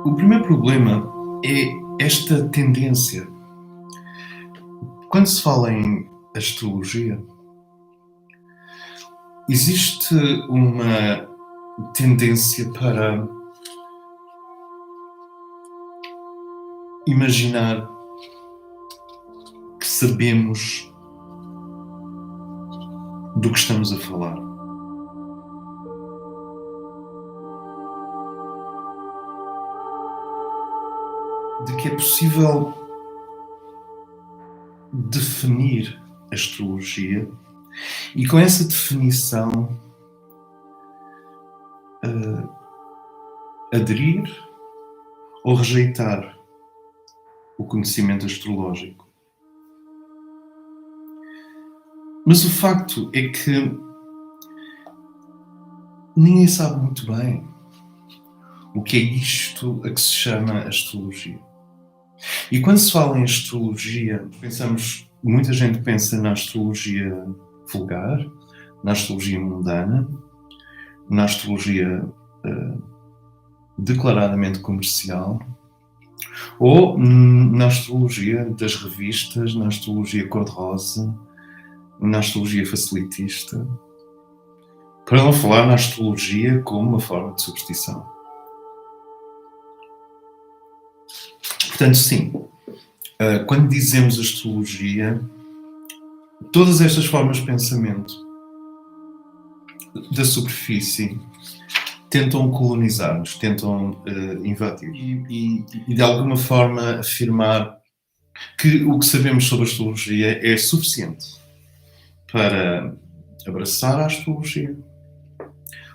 O primeiro problema é esta tendência. Quando se fala em astrologia, existe uma tendência para imaginar que sabemos do que estamos a falar. De que é possível definir a astrologia e com essa definição aderir ou rejeitar o conhecimento astrológico. Mas o facto é que ninguém sabe muito bem o que é isto a que se chama astrologia. E quando se fala em astrologia, muita gente pensa na astrologia vulgar, na astrologia mundana, na astrologia declaradamente comercial, ou na astrologia das revistas, na astrologia cor-de-rosa, na astrologia facilitista, para não falar na astrologia como uma forma de superstição. Portanto, sim, quando dizemos astrologia, todas estas formas de pensamento da superfície tentam colonizar-nos, tentam invadir e de alguma forma afirmar que o que sabemos sobre a astrologia é suficiente para abraçar a astrologia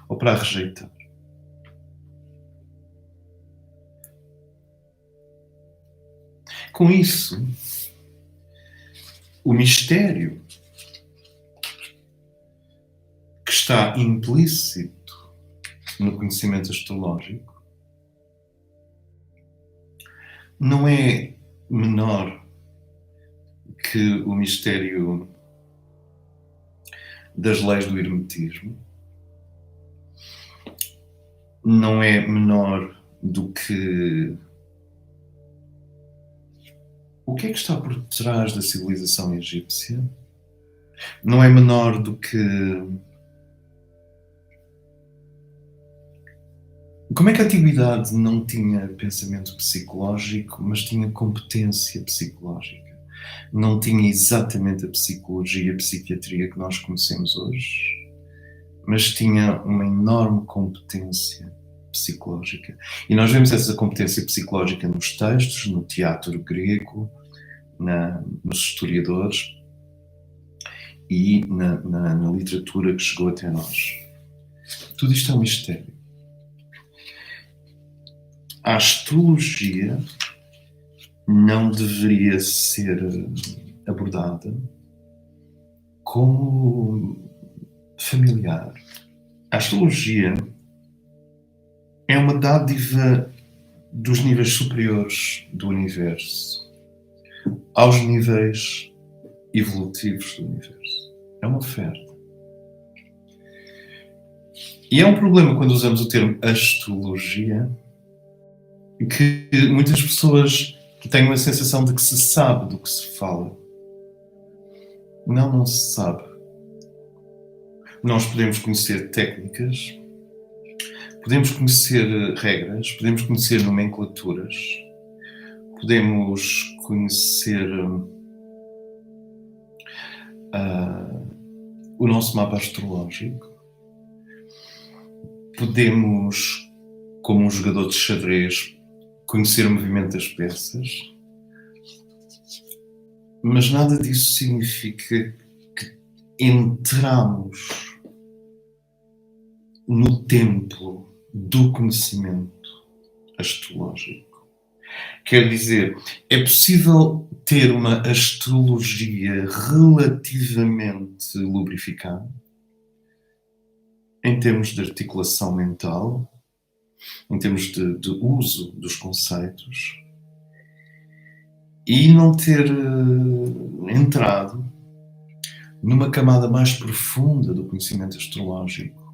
ou para a rejeitar. Com isso, o mistério que está implícito no conhecimento astrológico não é menor que o mistério das leis do hermetismo, não é menor do que o que é que está por trás da civilização egípcia, não é menor do que como é que a antiguidade não tinha pensamento psicológico, mas tinha competência psicológica. Não tinha exatamente a psicologia, a psiquiatria que nós conhecemos hoje, mas tinha uma enorme competência psicológica. E nós vemos essa competência psicológica nos textos, no teatro grego, nos historiadores e na literatura que chegou até nós. Tudo isto é um mistério. A astrologia não deveria ser abordada como familiar. A astrologia é uma dádiva dos níveis superiores do universo aos níveis evolutivos do universo. É uma oferta. E é um problema quando usamos o termo astrologia, que muitas pessoas têm uma sensação de que se sabe do que se fala. Não se sabe. Nós podemos conhecer técnicas, podemos conhecer regras, podemos conhecer nomenclaturas, podemos conhecer o nosso mapa astrológico, podemos, como um jogador de xadrez, conhecer o movimento das peças, mas nada disso significa que entramos no templo do conhecimento astrológico. Quer dizer, é possível ter uma astrologia relativamente lubrificada, em termos de articulação mental, em termos de uso dos conceitos, e não ter entrado numa camada mais profunda do conhecimento astrológico,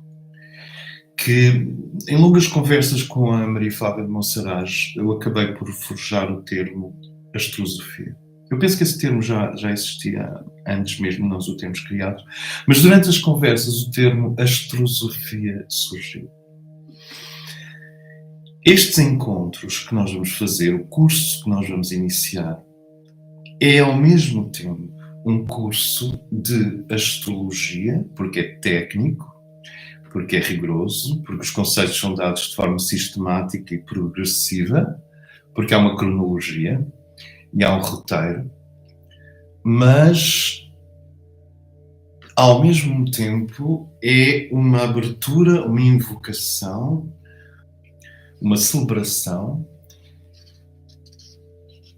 que em longas conversas com a Maria Flávia de Monsaraz, eu acabei por forjar o termo astrosofia. Eu penso que esse termo já existia antes mesmo de nós o termos criado, mas durante as conversas o termo astrosofia surgiu. Estes encontros que nós vamos fazer, o curso que nós vamos iniciar, é ao mesmo tempo um curso de astrologia, porque é técnico, porque é rigoroso, porque os conceitos são dados de forma sistemática e progressiva, porque há uma cronologia e há um roteiro, mas ao mesmo tempo é uma abertura, uma invocação, uma celebração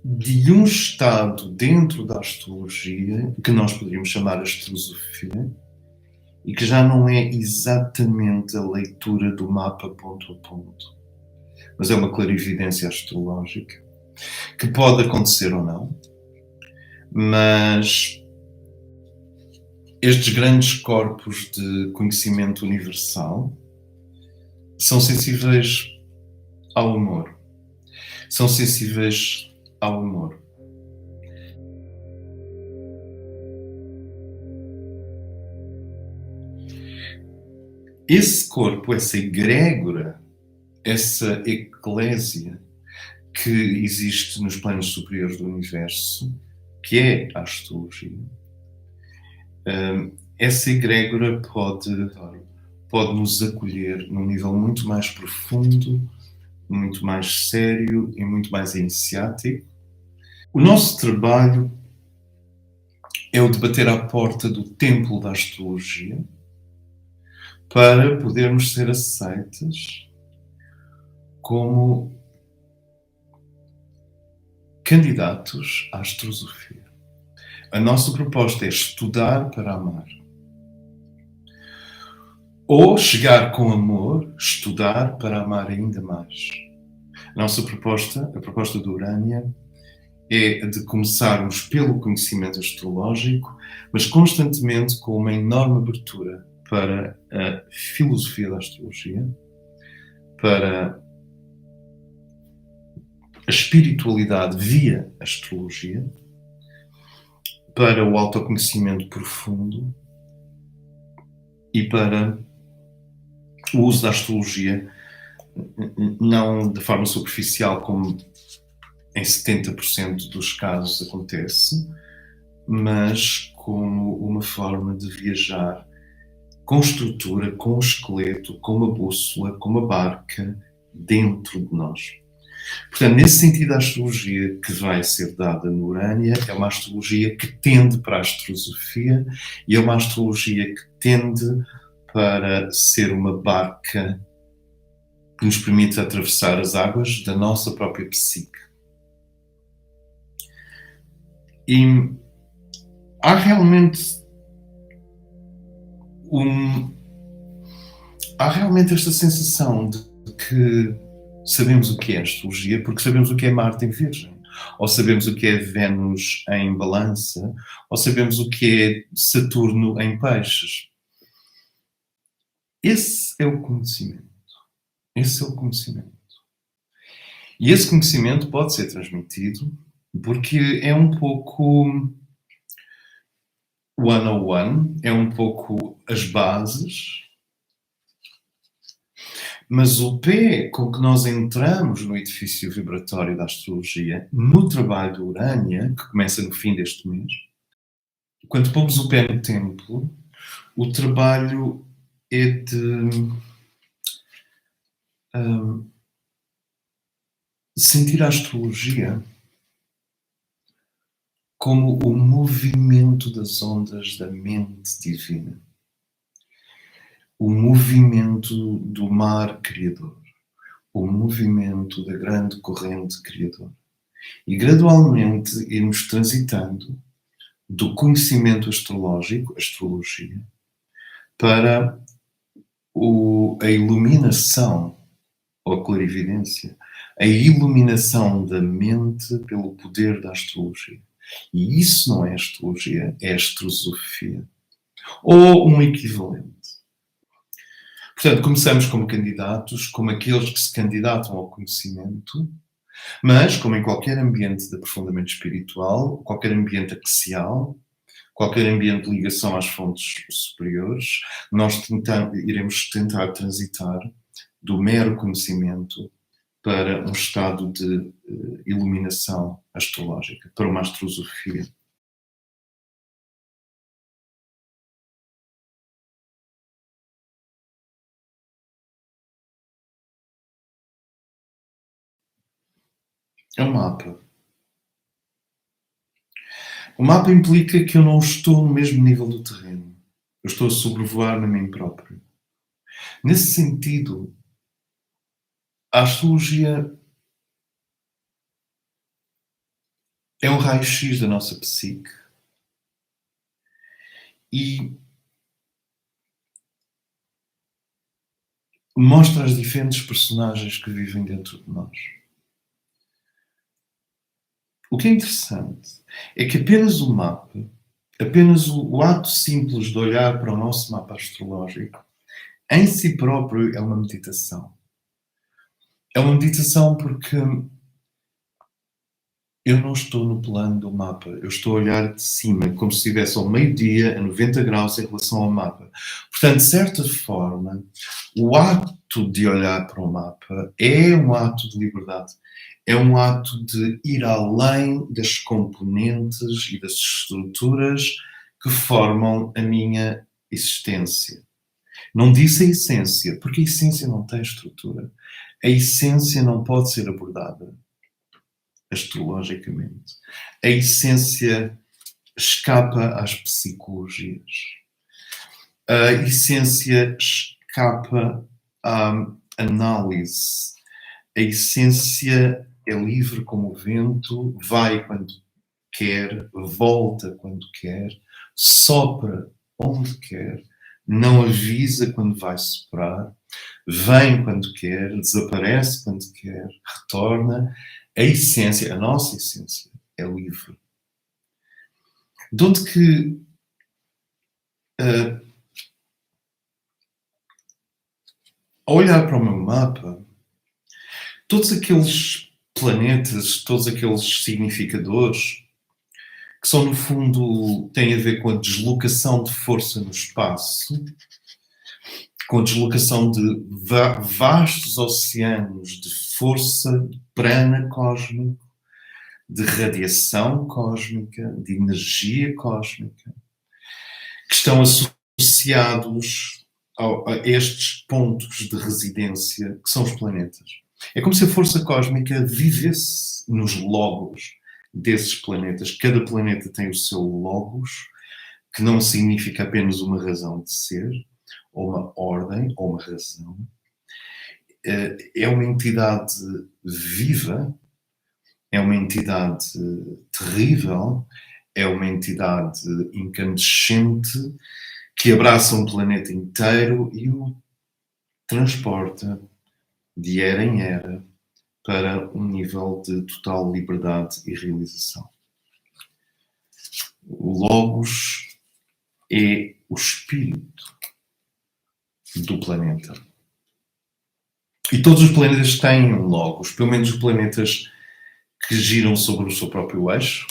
de um estado dentro da astrologia que nós poderíamos chamar astrosofia e que já não é exatamente a leitura do mapa ponto a ponto, mas é uma clarividência astrológica que pode acontecer ou não, mas estes grandes corpos de conhecimento universal são sensíveis ao amor. São sensíveis ao amor. Esse corpo, essa egrégora, essa eclésia que existe nos planos superiores do universo, que é a astrologia, essa egrégora pode nos acolher num nível muito mais profundo, muito mais sério e muito mais iniciático. O nosso trabalho é o de bater à porta do templo da astrologia para podermos ser aceites como candidatos à astrosofia. A nossa proposta é estudar para amar. Ou chegar com amor, estudar para amar ainda mais. A nossa proposta, a proposta do Urânia, é de começarmos pelo conhecimento astrológico, mas constantemente com uma enorme abertura para a filosofia da astrologia, para a espiritualidade via astrologia, para o autoconhecimento profundo e para o uso da astrologia não de forma superficial, como em 70% dos casos acontece, mas como uma forma de viajar com estrutura, com esqueleto, com uma bússola, com uma barca dentro de nós. Portanto, nesse sentido, a astrologia que vai ser dada no Urânia é uma astrologia que tende para a astrosofia e é uma astrologia que tende para ser uma barca que nos permite atravessar as águas da nossa própria psique. E há realmente esta sensação de que sabemos o que é astrologia porque sabemos o que é Marte em Virgem, ou sabemos o que é Vênus em Balança, ou sabemos o que é Saturno em Peixes. Esse é o conhecimento. Esse é o conhecimento. E esse conhecimento pode ser transmitido porque é um pouco one-on-one, é um pouco as bases, mas o pé com que nós entramos no edifício vibratório da astrologia, no trabalho do Urânia, que começa no fim deste mês, quando pomos o pé no templo, o trabalho é de sentir a astrologia como o movimento das ondas da mente divina. O movimento do mar criador. O movimento da grande corrente criadora. E gradualmente irmos transitando do conhecimento astrológico, astrologia, para a iluminação, ou a clarividência, a iluminação da mente pelo poder da astrologia. E isso não é astrologia, é astrosofia. Ou um equivalente. Portanto, começamos como candidatos, como aqueles que se candidatam ao conhecimento, mas, como em qualquer ambiente de aprofundamento espiritual, qualquer ambiente axial, qualquer ambiente de ligação às fontes superiores, nós iremos tentar transitar do mero conhecimento para um estado de iluminação astrológica, para uma astrosofia. É um mapa. O mapa implica que eu não estou no mesmo nível do terreno. Eu estou a sobrevoar na mim próprio. Nesse sentido, a astrologia é um raio-x da nossa psique e mostra as diferentes personagens que vivem dentro de nós. O que é interessante é que apenas o mapa, apenas o ato simples de olhar para o nosso mapa astrológico, em si próprio é uma meditação. É uma meditação porque eu não estou no plano do mapa, eu estou a olhar de cima, como se estivesse ao meio-dia, a 90 graus em relação ao mapa. Portanto, de certa forma, o ato de olhar para o mapa é um ato de liberdade. É um ato de ir além das componentes e das estruturas que formam a minha existência. Não disse a essência, porque a essência não tem estrutura. A essência não pode ser abordada astrologicamente. A essência escapa às psicologias. A essência escapa à análise. A essência é livre como o vento, vai quando quer, volta quando quer, sopra onde quer, não avisa quando vai soprar, vem quando quer, desaparece quando quer, retorna. A essência, a nossa essência, é livre. De onde que ao olhar para o meu mapa, todos aqueles planetas, todos aqueles significadores, que são no fundo, têm a ver com a deslocação de força no espaço, com a deslocação de vastos oceanos de força, de prana cósmico, de radiação cósmica, de energia cósmica, que estão associados a estes pontos de residência que são os planetas. É como se a força cósmica vivesse nos logos desses planetas. Cada planeta tem o seu logos, que não significa apenas uma razão de ser, ou uma ordem, ou uma razão. É uma entidade viva, é uma entidade terrível, é uma entidade incandescente que abraça um planeta inteiro e o transporta de era em era para um nível de total liberdade e realização. O Logos é o espírito do planeta. E todos os planetas têm um Logos, pelo menos os planetas que giram sobre o seu próprio eixo,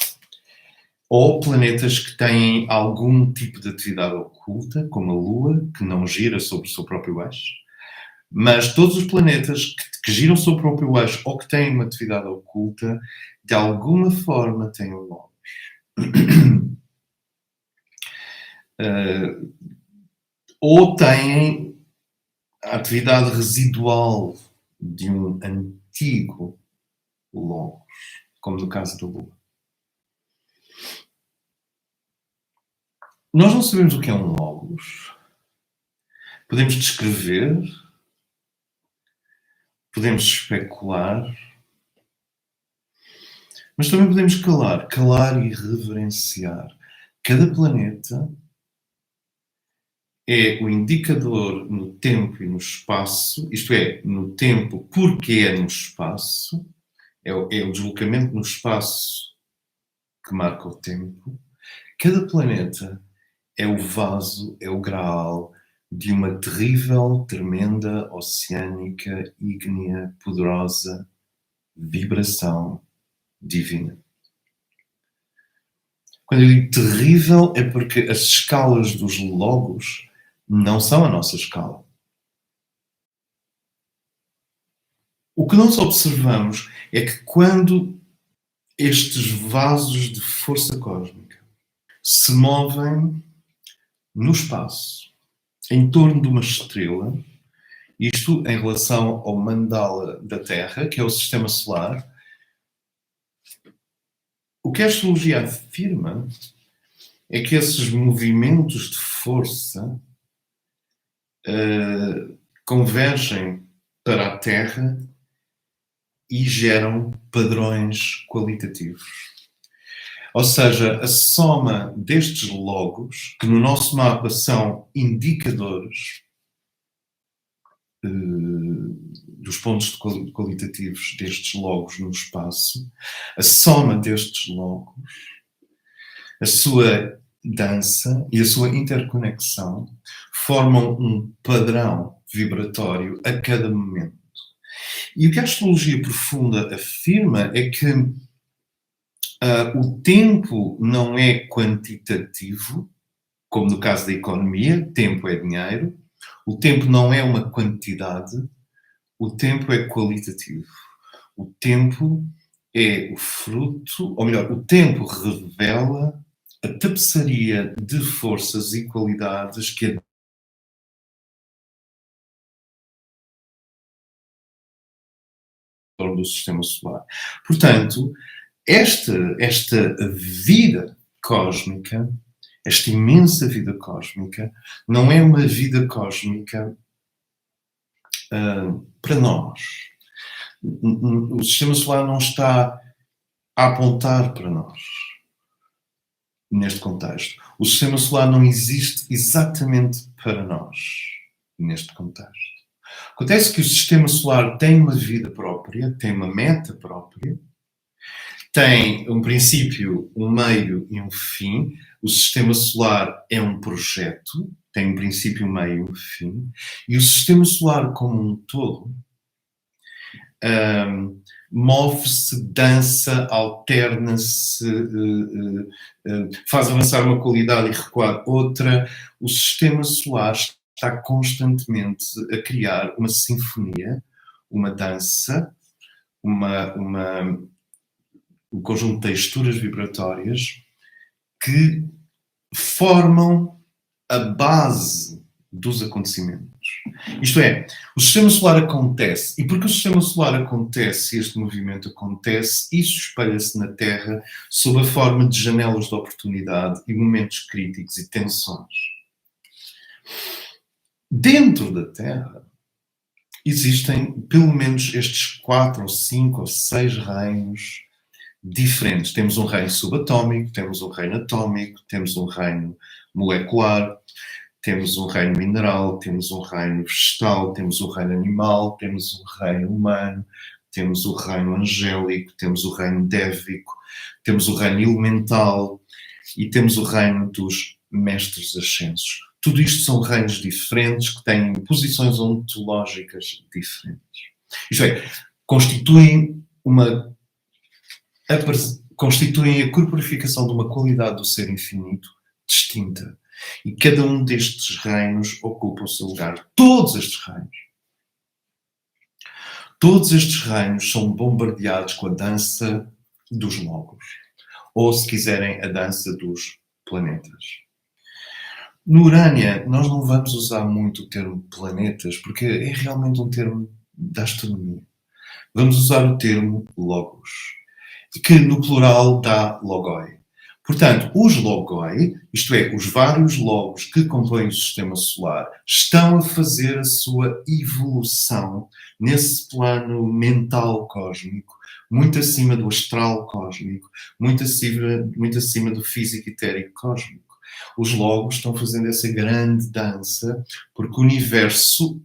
ou planetas que têm algum tipo de atividade oculta, como a Lua, que não gira sobre o seu próprio eixo. Mas todos os planetas que giram sobre o próprio eixo ou que têm uma atividade oculta, de alguma forma têm um Logos. Ou têm a atividade residual de um antigo Logos, como no caso da Lua. Nós não sabemos o que é um Logos. Podemos descrever, podemos especular, mas também podemos calar e reverenciar. Cada planeta é o indicador no tempo e no espaço, isto é, no tempo porque é no espaço, é o deslocamento no espaço que marca o tempo. Cada planeta é o vaso, é o graal de uma terrível, tremenda, oceânica, ígnea, poderosa vibração divina. Quando eu digo terrível é porque as escalas dos logos não são a nossa escala. O que nós observamos é que quando estes vasos de força cósmica se movem no espaço, em torno de uma estrela, isto em relação ao mandala da Terra, que é o sistema solar, o que a astrologia afirma é que esses movimentos de força convergem para a Terra e geram padrões qualitativos. Ou seja, a soma destes logos, que no nosso mapa são indicadores dos pontos qualitativos destes logos no espaço, a soma destes logos, a sua dança e a sua interconexão formam um padrão vibratório a cada momento. E o que a astrologia profunda afirma é que o tempo não é quantitativo, como no caso da economia, tempo é dinheiro. O tempo não é uma quantidade, o tempo é qualitativo. O tempo é o fruto, ou melhor, o tempo revela a tapeçaria de forças e qualidades que a do sistema solar. Portanto, esta vida cósmica, esta imensa vida cósmica, não é uma vida cósmica para nós. O sistema solar não está a apontar para nós neste contexto. O sistema solar não existe exatamente para nós neste contexto. Acontece que o sistema solar tem uma vida própria, tem uma meta própria, tem um princípio, um meio e um fim. O sistema solar é um projeto, tem um princípio, um meio e um fim. E o sistema solar como um todo move-se, dança, alterna-se, faz avançar uma qualidade e recuar outra. O sistema solar está constantemente a criar uma sinfonia, uma dança, um conjunto de texturas vibratórias que formam a base dos acontecimentos. Isto é, o sistema solar acontece, e porque o sistema solar acontece, este movimento acontece, isso espalha-se na Terra sob a forma de janelas de oportunidade e momentos críticos e tensões. Dentro da Terra existem pelo menos estes 4 ou 5 ou 6 reinos diferentes. Temos um reino subatómico, temos um reino atómico, temos um reino molecular, temos um reino mineral, temos um reino vegetal, temos um reino animal, temos um reino humano, temos o reino angélico, temos o reino dévico, temos o reino elemental e temos o reino dos mestres ascensos. Tudo isto são reinos diferentes que têm posições ontológicas diferentes. Isto é, constituem a corporificação de uma qualidade do ser infinito distinta. E cada um destes reinos ocupa o seu lugar. Todos estes reinos são bombardeados com a dança dos logos. Ou, se quiserem, a dança dos planetas. No Urânia, nós não vamos usar muito o termo planetas, porque é realmente um termo da astronomia. Vamos usar o termo logos, que no plural dá logoi. Portanto, os logoi, isto é, os vários logos que compõem o sistema solar, estão a fazer a sua evolução nesse plano mental cósmico, muito acima do astral cósmico, muito acima do físico etérico cósmico. Os logos estão fazendo essa grande dança, porque o universo,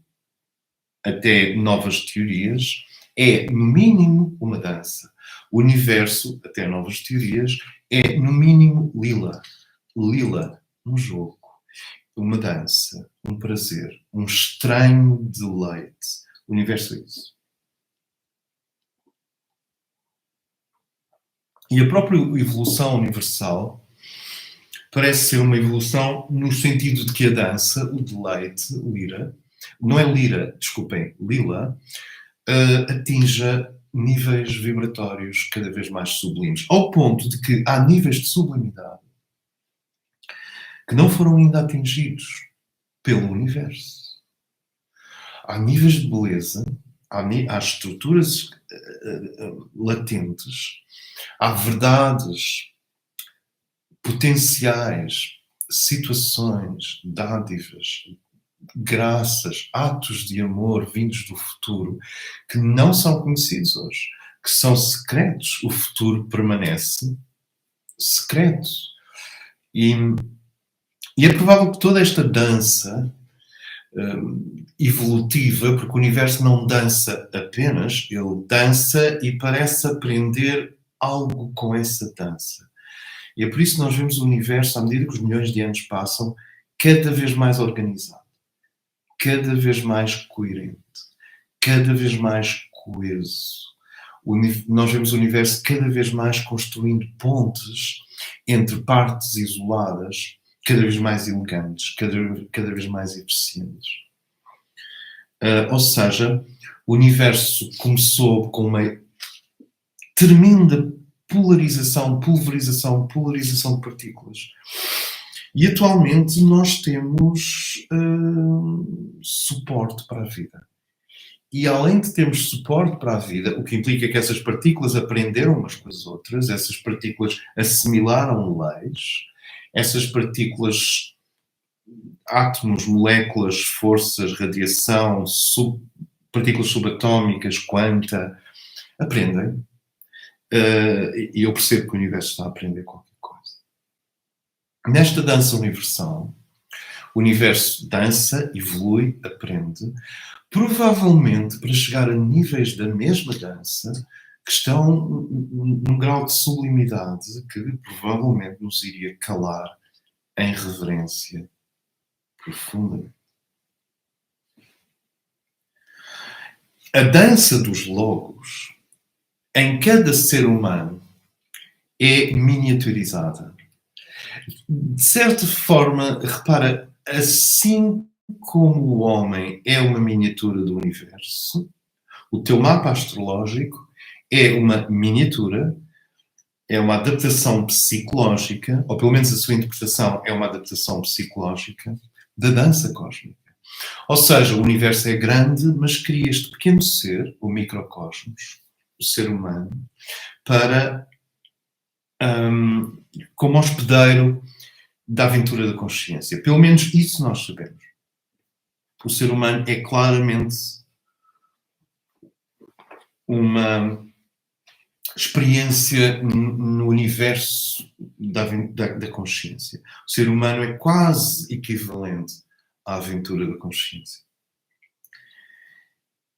até novas teorias, é, no mínimo, uma dança. O universo, até novas teorias, é, no mínimo, lila. Lila, um jogo. uma dança, um prazer, um estranho deleite. O universo é isso. E a própria evolução universal parece ser uma evolução no sentido de que a dança, o deleite, lira, não é lira, desculpem, lila, atinja níveis vibratórios cada vez mais sublimes, ao ponto de que há níveis de sublimidade que não foram ainda atingidos pelo universo. Há níveis de beleza, há estruturas latentes, há verdades potenciais, situações, dádivas, graças, atos de amor vindos do futuro que não são conhecidos hoje, que são secretos. O futuro permanece secreto. E é provável que toda esta dança evolutiva, porque o universo não dança apenas, ele dança e parece aprender algo com essa dança. E é por isso que nós vemos o universo, à medida que os milhões de anos passam, cada vez mais organizado, cada vez mais coerente, cada vez mais coeso. Nós vemos o universo cada vez mais construindo pontes entre partes isoladas, cada vez mais elegantes, cada vez mais eficientes. Ou seja, o universo começou com uma tremenda pulverização de partículas. E atualmente nós temos suporte para a vida. E além de termos suporte para a vida, o que implica que essas partículas aprenderam umas com as outras, essas partículas assimilaram leis, essas partículas, átomos, moléculas, forças, radiação, partículas subatómicas, quanta, aprendem. E eu percebo que o universo está a aprender qualquer coisa. Nesta dança universal, o universo dança, evolui, aprende, provavelmente para chegar a níveis da mesma dança que estão num grau de sublimidade que provavelmente nos iria calar em reverência profunda. A dança dos logos em cada ser humano é miniaturizada. De certa forma, repara, assim como o homem é uma miniatura do universo, o teu mapa astrológico é uma miniatura, é uma adaptação psicológica, ou pelo menos a sua interpretação é uma adaptação psicológica da dança cósmica. Ou seja, o universo é grande, mas cria este pequeno ser, o microcosmos, o ser humano, para como hospedeiro da aventura da consciência. Pelo menos isso nós sabemos. O ser humano é claramente uma experiência no universo da consciência. O ser humano é quase equivalente à aventura da consciência.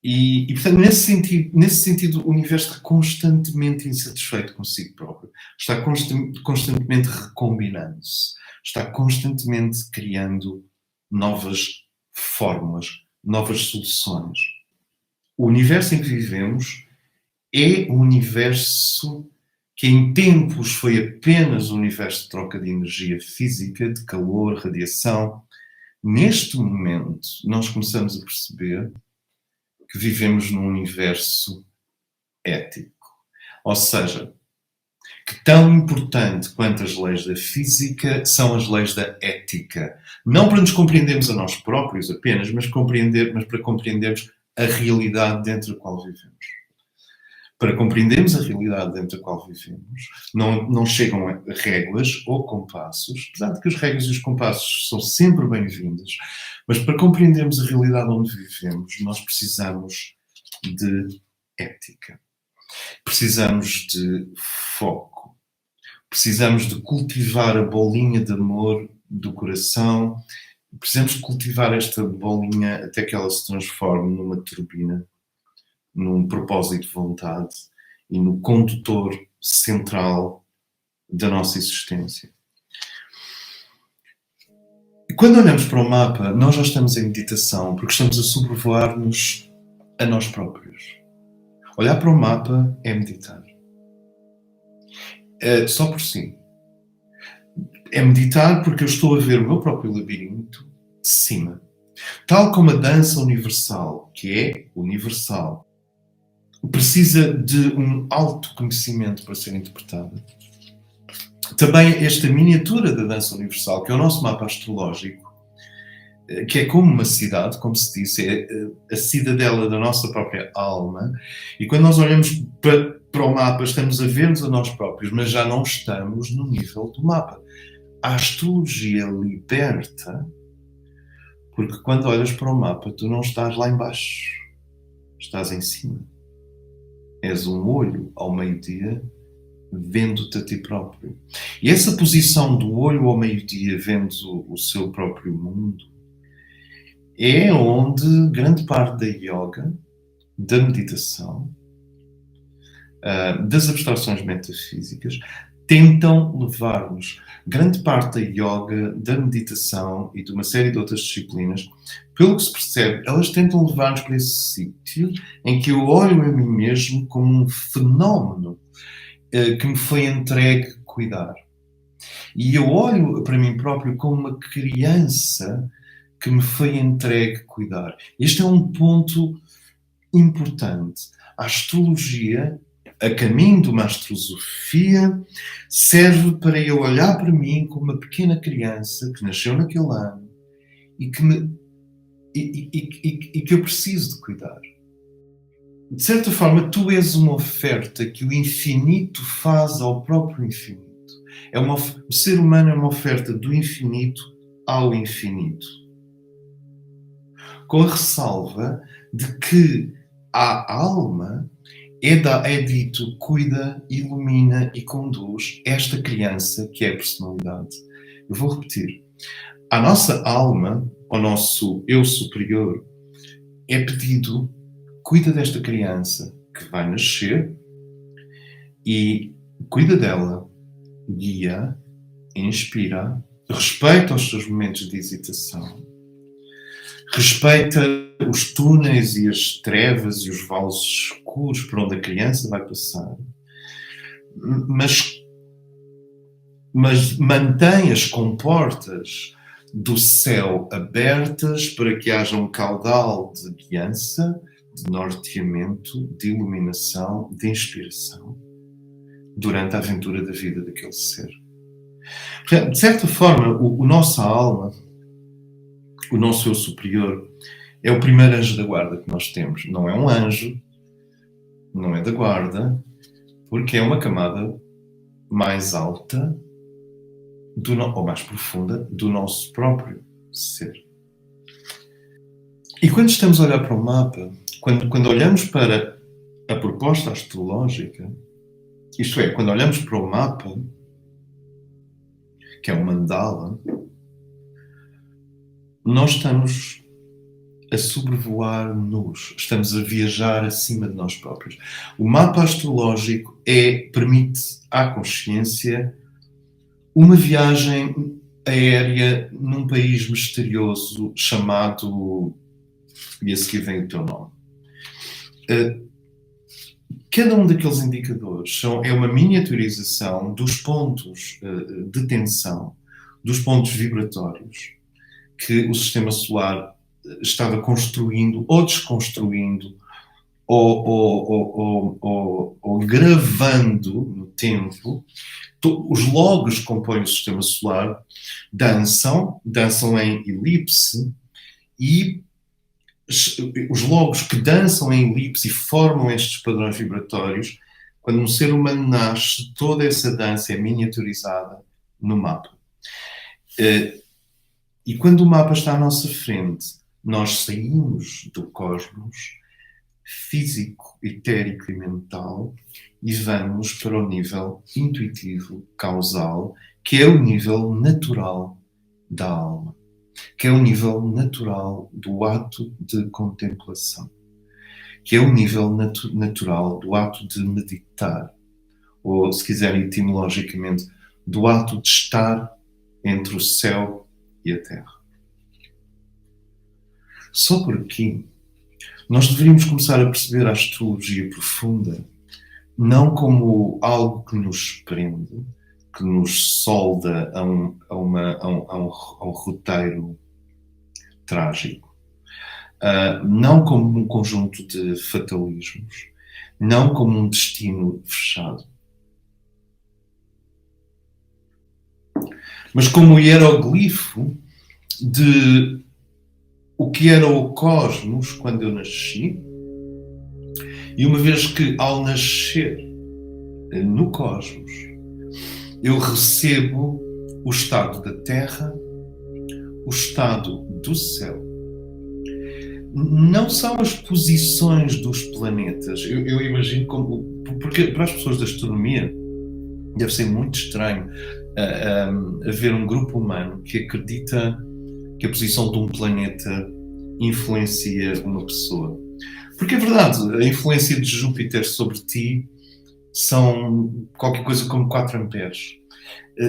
E portanto, nesse sentido, o universo está constantemente insatisfeito consigo próprio. Está constantemente recombinando-se. Está constantemente criando novas fórmulas, novas soluções. O universo em que vivemos é um universo que em tempos foi apenas um universo de troca de energia física, de calor, radiação. Neste momento, nós começamos a perceber que vivemos num universo ético. Ou seja, que tão importante quanto as leis da física são as leis da ética. Não para nos compreendermos a nós próprios apenas, mas para compreendermos a realidade dentro da qual vivemos. Para compreendermos a realidade dentro da qual vivemos, não chegam a regras ou compassos, apesar de que as regras e os compassos são sempre bem-vindos, mas para compreendermos a realidade onde vivemos, nós precisamos de ética. Precisamos de foco. Precisamos de cultivar a bolinha de amor do coração. Precisamos de cultivar esta bolinha até que ela se transforme numa turbina, num propósito de vontade e no condutor central da nossa existência. Quando olhamos para o mapa, nós já estamos em meditação, porque estamos a sobrevoar-nos a nós próprios. Olhar para o mapa é meditar. Só por si. É meditar porque eu estou a ver o meu próprio labirinto de cima. Tal como a dança universal, que é universal, precisa de um autoconhecimento para ser interpretada. Também esta miniatura da dança universal, que é o nosso mapa astrológico, que é como uma cidade, como se disse, é a cidadela da nossa própria alma, e quando nós olhamos para o mapa, estamos a ver-nos a nós próprios, mas já não estamos no nível do mapa. A astrologia liberta, porque quando olhas para o mapa, tu não estás lá embaixo, estás em cima. És um olho ao meio-dia, vendo-te a ti próprio. E essa posição do olho ao meio-dia, vendo o seu próprio mundo, é onde grande parte da yoga, da meditação, das abstrações metafísicas, tentam levar-nos. Grande parte da yoga, da meditação e de uma série de outras disciplinas, pelo que se percebe, elas tentam levar-nos para esse sítio em que eu olho a mim mesmo como um fenómeno que me foi entregue cuidar. E eu olho para mim próprio como uma criança que me foi entregue cuidar. Este é um ponto importante. A astrologia, a caminho de uma astrosofia, serve para eu olhar para mim como uma pequena criança que nasceu naquele ano e que eu preciso de cuidar. De certa forma, tu és uma oferta que o infinito faz ao próprio infinito. O ser humano é uma oferta do infinito ao infinito. Com a ressalva de que a alma é dito cuida, ilumina e conduz esta criança que é a personalidade. Eu vou repetir. A nossa alma, ao nosso eu superior, é pedido cuida desta criança que vai nascer e cuida dela, guia, inspira, respeita os seus momentos de hesitação, respeita os túneis e as trevas e os vales escuros por onde a criança vai passar, mas mantém as comportas do céu abertas para que haja um caudal de guiança, de norteamento, de iluminação, de inspiração durante a aventura da vida daquele ser. Portanto, de certa forma, o nossa alma, o nosso eu superior, é o primeiro anjo da guarda que nós temos. Não é um anjo, não é da guarda, porque é uma camada mais alta ou mais profunda do nosso próprio ser. E quando estamos a olhar para o mapa, quando olhamos para a proposta astrológica, isto é, quando olhamos para o mapa, que é um mandala, nós estamos a sobrevoar-nos, estamos a viajar acima de nós próprios. O mapa astrológico permite à consciência uma viagem aérea num país misterioso chamado... E a seguir vem o teu nome. Cada um daqueles indicadores é uma miniaturização dos pontos de tensão, dos pontos vibratórios que o sistema solar estava construindo ou desconstruindo ou gravando no tempo. Os logos que compõem o sistema solar dançam em elipse, e os logos que dançam em elipse e formam estes padrões vibratórios, quando um ser humano nasce, toda essa dança é miniaturizada no mapa. E quando o mapa está à nossa frente, nós saímos do cosmos físico, etérico e mental e vamos para o nível intuitivo, causal, que é o nível natural da alma, que é o nível natural do ato de contemplação, que é o nível natural do ato de meditar, ou, se quiserem etimologicamente, do ato de estar entre o céu e a terra. Só por aqui, nós deveríamos começar a perceber a astrologia profunda não como algo que nos prende, que nos solda a um roteiro trágico, não como um conjunto de fatalismos, não como um destino fechado, mas como o hieroglifo de o que era o cosmos quando eu nasci, e uma vez que ao nascer no cosmos eu recebo o estado da Terra, o estado do céu. Não são as posições dos planetas. Eu imagino como. Porque para as pessoas da astronomia deve ser muito estranho haver um grupo humano que acredita que a posição de um planeta influencia uma pessoa. Porque é verdade, a influência de Júpiter sobre ti são qualquer coisa como 4 amperes.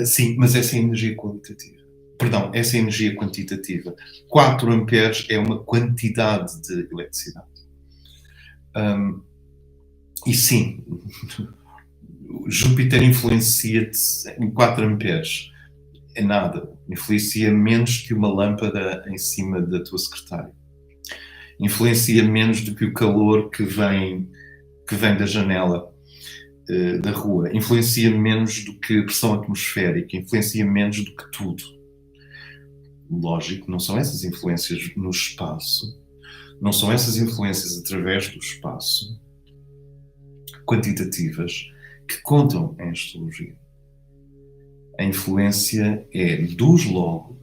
Sim, mas essa é a energia qualitativa. Perdão, essa é a energia quantitativa. 4 amperes é uma quantidade de eletricidade. E sim, Júpiter influencia-te em 4 amperes. É nada. Influencia menos que uma lâmpada em cima da tua secretária. Influencia menos do que o calor que vem da janela da rua. Influencia menos do que a pressão atmosférica. Influencia menos do que tudo. Lógico, não são essas influências no espaço. Não são essas influências através do espaço quantitativas que contam em astrologia. A influência é dos logos,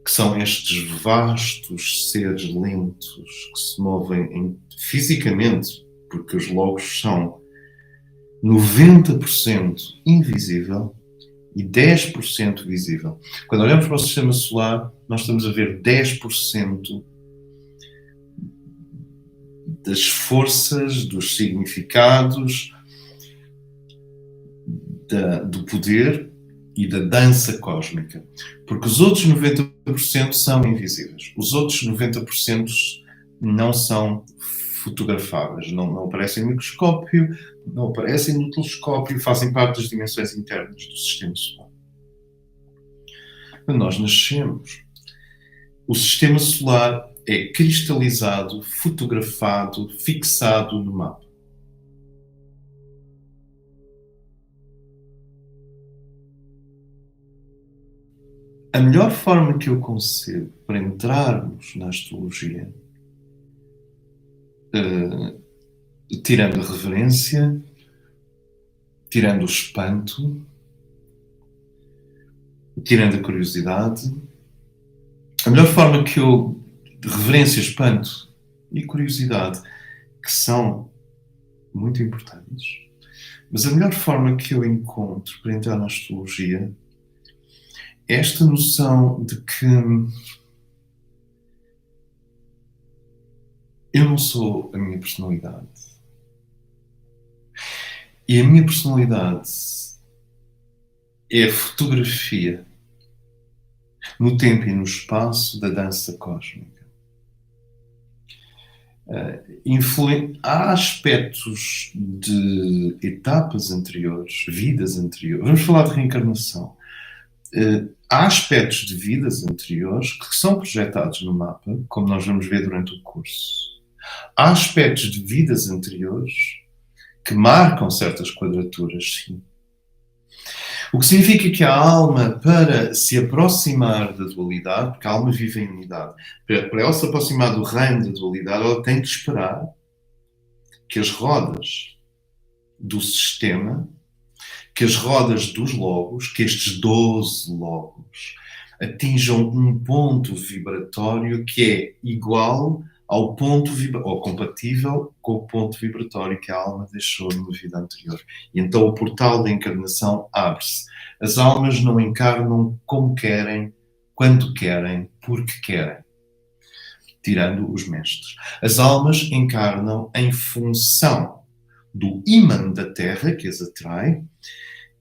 que são estes vastos seres lentos que se movem fisicamente, porque os logos são 90% invisível e 10% visível. Quando olhamos para o sistema solar, nós estamos a ver 10% das forças, dos significados, do poder e da dança cósmica. Porque os outros 90% são invisíveis. Os outros 90% não são fotografáveis. Não aparecem no microscópio, não aparecem no telescópio, fazem parte das dimensões internas do sistema solar. Quando nós nascemos, o sistema solar é cristalizado, fotografado, fixado no mapa. A melhor forma que eu concebo para entrarmos na astrologia, tirando a reverência, tirando o espanto, tirando a curiosidade, a melhor forma que eu, de reverência, espanto e curiosidade, que são muito importantes, mas a melhor forma que eu encontro para entrar na astrologia é esta noção de que eu não sou a minha personalidade. E a minha personalidade é a fotografia no tempo e no espaço da dança cósmica. Há aspectos de etapas anteriores, vidas anteriores. Vamos falar de reencarnação. Há aspectos de vidas anteriores que são projetados no mapa, como nós vamos ver durante o curso. Há aspectos de vidas anteriores que marcam certas quadraturas, sim. O que significa que a alma, para se aproximar da dualidade, porque a alma vive em unidade, para ela se aproximar do reino da dualidade, ela tem que esperar que as rodas do sistema, que as rodas dos logos, que estes 12 logos, atinjam um ponto vibratório que é igual ao ponto ou compatível com o ponto vibratório que a alma deixou numa vida anterior. E então o portal da encarnação abre-se. As almas não encarnam como querem, quando querem, porque querem. Tirando os mestres. As almas encarnam em função do ímã da Terra, que as atrai,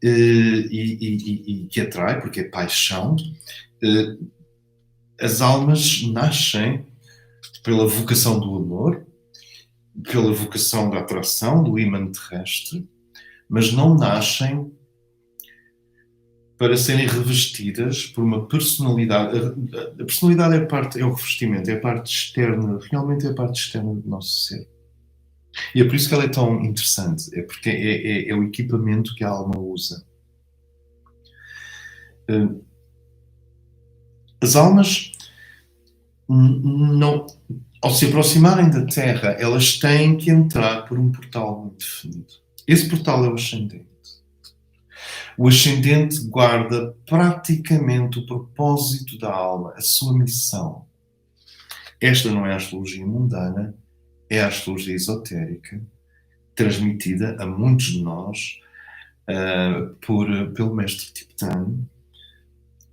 e que atrai, porque é paixão. As almas nascem pela vocação do amor, pela vocação da atração, do ímã terrestre, mas não nascem para serem revestidas por uma personalidade. A personalidade é o revestimento, é a parte externa, realmente é a parte externa do nosso ser. E é por isso que ela é tão interessante, é porque é o equipamento que a alma usa. As almas, não, ao se aproximarem da Terra, elas têm que entrar por um portal muito definido. Esse portal é o ascendente. O ascendente guarda praticamente o propósito da alma, a sua missão. Esta não é a astrologia mundana, é a astrologia esotérica, transmitida a muitos de nós pelo mestre tibetano,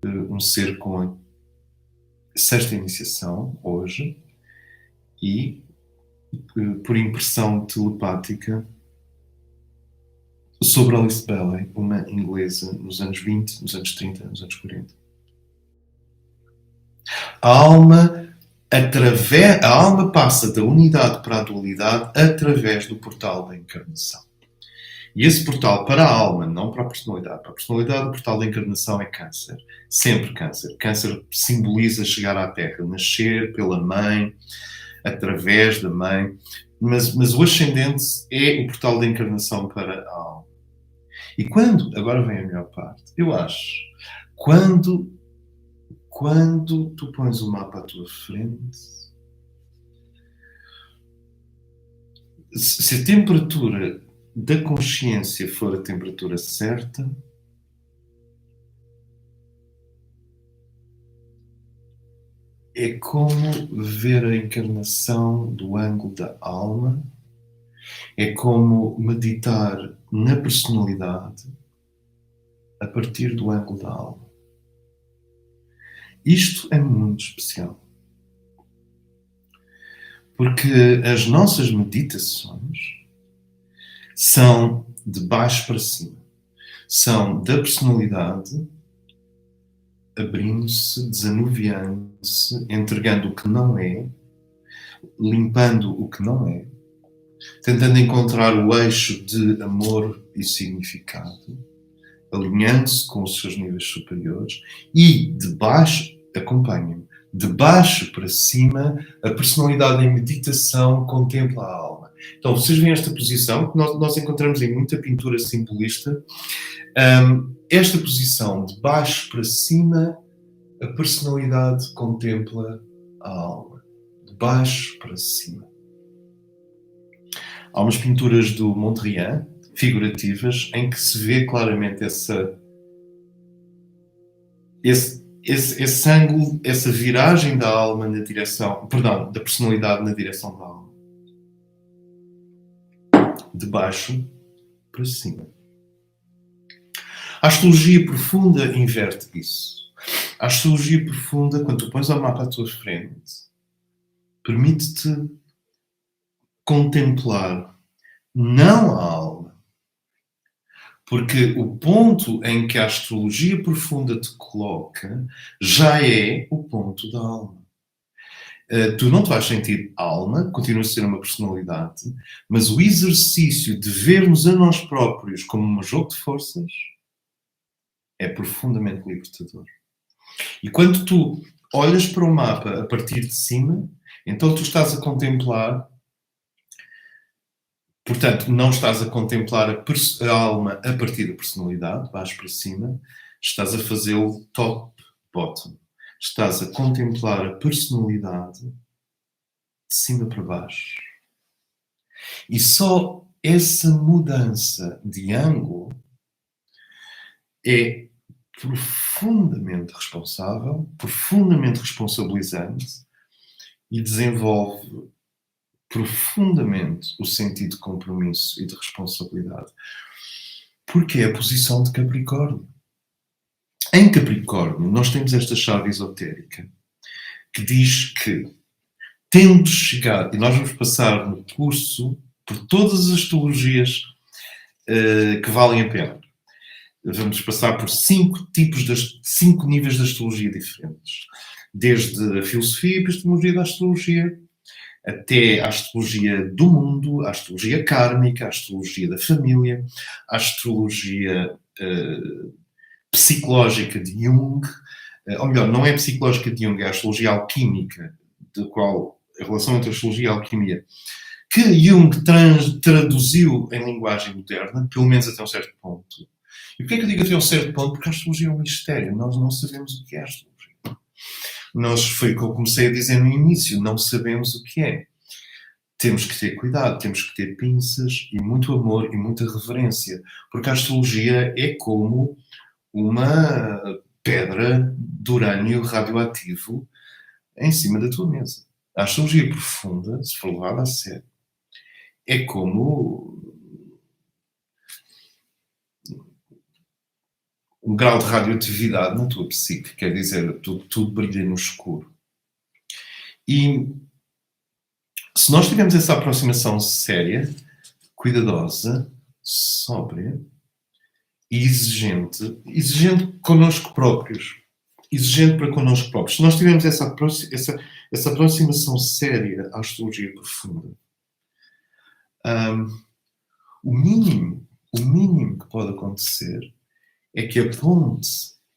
um ser com a sexta iniciação, hoje, e por impressão telepática sobre Alice Bailey, uma inglesa nos anos 20, nos anos 30, nos anos 40. A alma passa da unidade para a dualidade através do portal da encarnação. E esse portal para a alma, não para a personalidade. Para a personalidade, o portal da encarnação é Câncer. Sempre Câncer. Câncer simboliza chegar à Terra, nascer pela mãe, através da mãe. Mas o ascendente é o portal da encarnação para a alma. E quando, agora vem a melhor parte, eu acho, quando tu pões o mapa à tua frente, se a temperatura da consciência for a temperatura certa, é como ver a encarnação do ângulo da alma, é como meditar na personalidade a partir do ângulo da alma. Isto é muito especial. Porque as nossas meditações são de baixo para cima. São da personalidade abrindo-se, desanuviando-se, entregando o que não é, limpando o que não é, tentando encontrar o eixo de amor e significado, alinhando-se com os seus níveis superiores e de baixo, acompanhem-me, de baixo para cima, a personalidade em meditação contempla a alma. Então, vocês veem esta posição, que nós encontramos em muita pintura simbolista. Esta posição, de baixo para cima, a personalidade contempla a alma. De baixo para cima. Há umas pinturas do Mondrian, figurativas, em que se vê claramente esse ângulo, essa viragem da alma na direção, perdão, da personalidade na direção da alma. De baixo para cima. A astrologia profunda inverte isso. A astrologia profunda, quando tu pões o mapa à tua frente, permite-te contemplar não a alma. Porque o ponto em que a astrologia profunda te coloca já é o ponto da alma. Tu não te vais sentir alma, continua a ser uma personalidade, mas o exercício de vermos a nós próprios como um jogo de forças é profundamente libertador. E quando tu olhas para o mapa a partir de cima, então tu estás a contemplar. Portanto, não estás a contemplar a alma a partir da personalidade, baixo para cima, estás a fazê-lo top-bottom. Estás a contemplar a personalidade de cima para baixo. E só essa mudança de ângulo é profundamente responsável, profundamente responsabilizante e desenvolve profundamente o sentido de compromisso e de responsabilidade. Porque é a posição de Capricórnio. Em Capricórnio, nós temos esta chave esotérica que diz que, tendo chegado, e nós vamos passar no curso por todas as astrologias que valem a pena. Vamos passar por 5 níveis de astrologia diferentes. Desde a filosofia e a epistemologia da astrologia, até à astrologia do mundo, à astrologia kármica, à astrologia da família, à astrologia psicológica de Jung, ou melhor, não é psicológica de Jung, é a astrologia alquímica, de qual a relação entre a astrologia e a alquimia, que Jung traduziu em linguagem moderna, pelo menos até um certo ponto. E porquê é que eu digo até um certo ponto? Porque a astrologia é um mistério, nós não sabemos o que é a astrologia. Foi o que eu comecei a dizer no início, não sabemos o que é. Temos que ter cuidado, temos que ter pinças e muito amor e muita reverência, porque a astrologia é como uma pedra de urânio radioativo em cima da tua mesa. A astrologia profunda, se for levada a sério, é como um grau de radioatividade na tua psique, quer dizer, tudo brilha no escuro. E se nós tivermos essa aproximação séria, cuidadosa, sóbria e exigente connosco próprios, exigente para connosco próprios, se nós tivermos essa aproximação séria à astrologia profunda, o mínimo que pode acontecer é que a ponte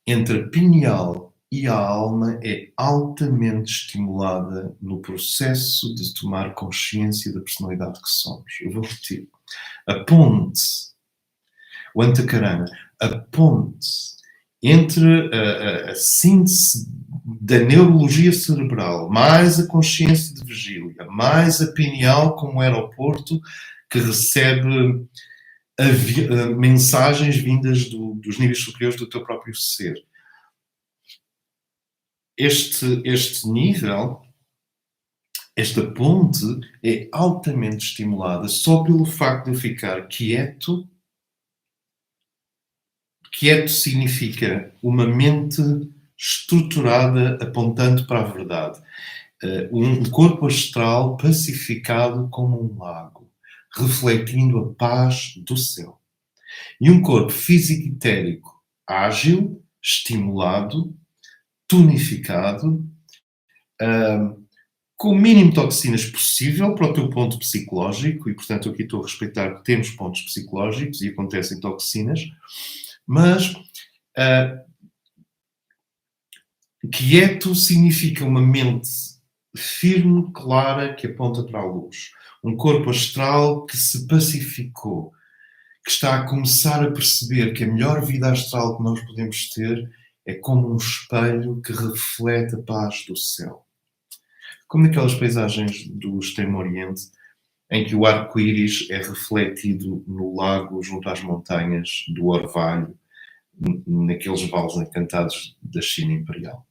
entre a pineal e a alma é altamente estimulada no processo de tomar consciência da personalidade que somos. Eu vou repetir. A ponte, o antakarana, a ponte entre a síntese da neurologia cerebral, mais a consciência de vigília, mais a pineal como aeroporto que recebe mensagens vindas dos níveis superiores do teu próprio ser. Este nível, esta ponte, é altamente estimulada só pelo facto de eu ficar quieto. Quieto significa uma mente estruturada apontando para a verdade. Um corpo astral pacificado como um lago, refletindo a paz do céu. E um corpo físico etérico ágil, estimulado, tonificado, com o mínimo de toxinas possível para o teu ponto psicológico, e portanto aqui estou a respeitar que temos pontos psicológicos e acontecem toxinas, mas quieto significa uma mente firme, clara, que aponta para a luz. Um corpo astral que se pacificou, que está a começar a perceber que a melhor vida astral que nós podemos ter é como um espelho que reflete a paz do céu. Como naquelas paisagens do Extremo Oriente, em que o arco-íris é refletido no lago junto às montanhas do orvalho, naqueles vales encantados da China Imperial.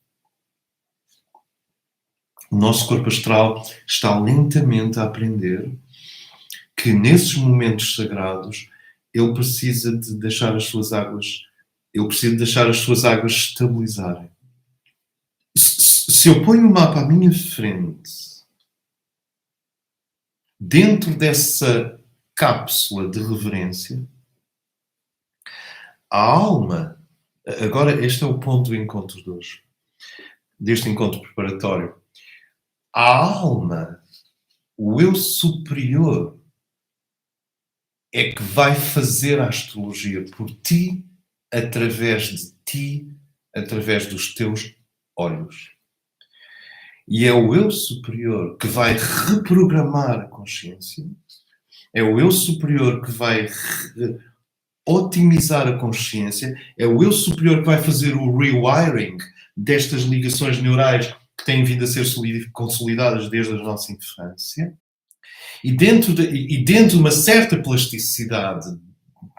O nosso corpo astral está lentamente a aprender que nesses momentos sagrados ele precisa de deixar as suas águas, estabilizarem. Se eu ponho o mapa à minha frente, dentro dessa cápsula de reverência, a alma, agora este é o ponto do encontro de hoje, deste encontro preparatório, a alma, o eu superior, é que vai fazer a astrologia por ti, através dos teus olhos. E é o eu superior que vai reprogramar a consciência, é o eu superior que vai otimizar a consciência, é o eu superior que vai fazer o rewiring destas ligações neurais que têm vindo a ser consolidadas desde a nossa infância. E dentro de uma certa plasticidade,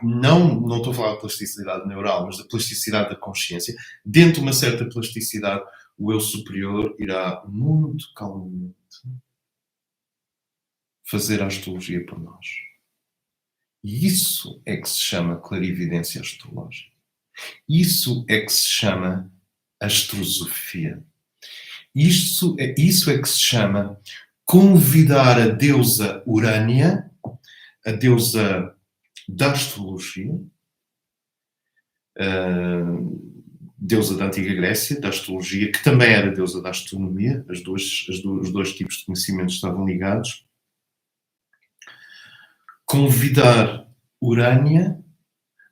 não estou a falar de plasticidade neural, mas da plasticidade da consciência, dentro de uma certa plasticidade, o eu superior irá muito calmamente fazer a astrologia por nós. E isso é que se chama clarividência astrológica. Isso é que se chama astrosofia. Isso é que se chama convidar a deusa Urânia, a deusa da astrologia, deusa da antiga Grécia, da astrologia, que também era deusa da astronomia, os dois tipos de conhecimentos estavam ligados. Convidar Urânia,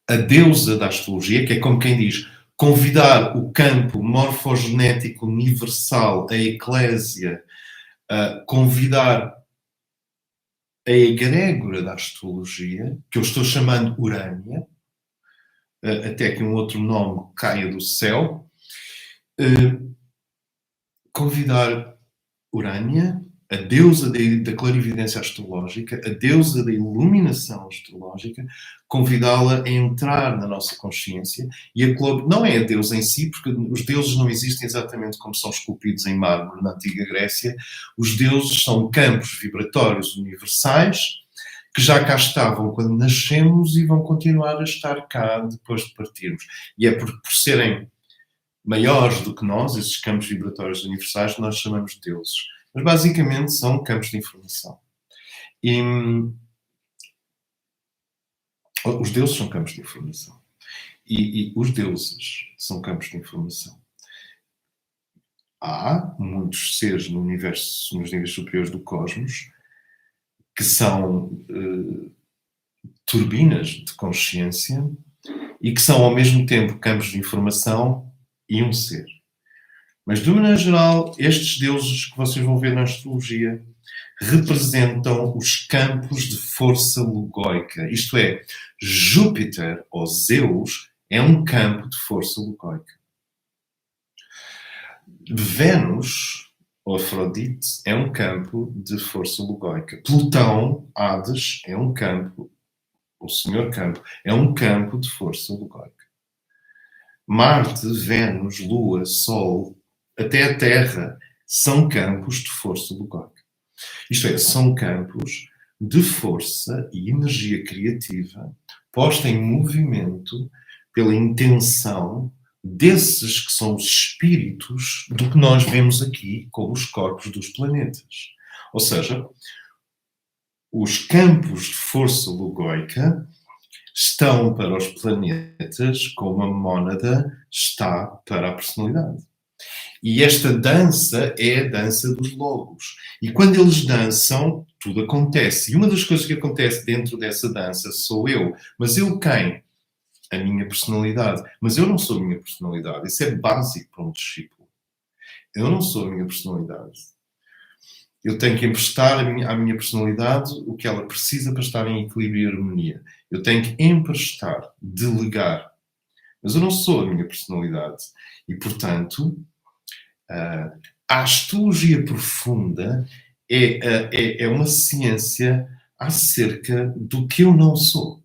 a deusa da astrologia, que é como quem diz, convidar o campo morfogenético universal, a eclésia, convidar a egrégora da astrologia, que eu estou chamando Urânia, até que um outro nome caia do céu, convidar Urânia, a deusa da clarividência astrológica, a deusa da iluminação astrológica, convidá-la a entrar na nossa consciência. E não é a deusa em si, porque os deuses não existem exatamente como são esculpidos em mármore na antiga Grécia. Os deuses são campos vibratórios universais que já cá estavam quando nascemos e vão continuar a estar cá depois de partirmos. E é por serem maiores do que nós, esses campos vibratórios universais, nós chamamos de deuses. Mas basicamente são campos de informação. E os deuses são campos de informação. E os deuses são campos de informação. Há muitos seres no universo, nos níveis superiores do cosmos, que são turbinas de consciência e que são ao mesmo tempo campos de informação e um ser. Mas, de maneira geral, estes deuses que vocês vão ver na astrologia representam os campos de força logóica. Isto é, Júpiter, ou Zeus, é um campo de força logóica. Vênus, ou Afrodite, é um campo de força logóica. Plutão, Hades, é um campo, o Senhor Campo, é um campo de força logóica. Marte, Vênus, Lua, Sol, até a Terra, são campos de força logóica. Isto é, são campos de força e energia criativa posta em movimento pela intenção desses que são os espíritos do que nós vemos aqui como os corpos dos planetas. Ou seja, os campos de força logóica estão para os planetas como a mónada está para a personalidade. E esta dança é a dança dos logos. E quando eles dançam, tudo acontece. E uma das coisas que acontece dentro dessa dança sou eu. Mas eu quem? A minha personalidade. Mas eu não sou a minha personalidade. Isso é básico para um discípulo. Eu não sou a minha personalidade. Eu tenho que emprestar à minha personalidade o que ela precisa para estar em equilíbrio e harmonia. Eu tenho que emprestar, delegar. Mas eu não sou a minha personalidade. E, portanto, a astrologia profunda é uma ciência acerca do que eu não sou.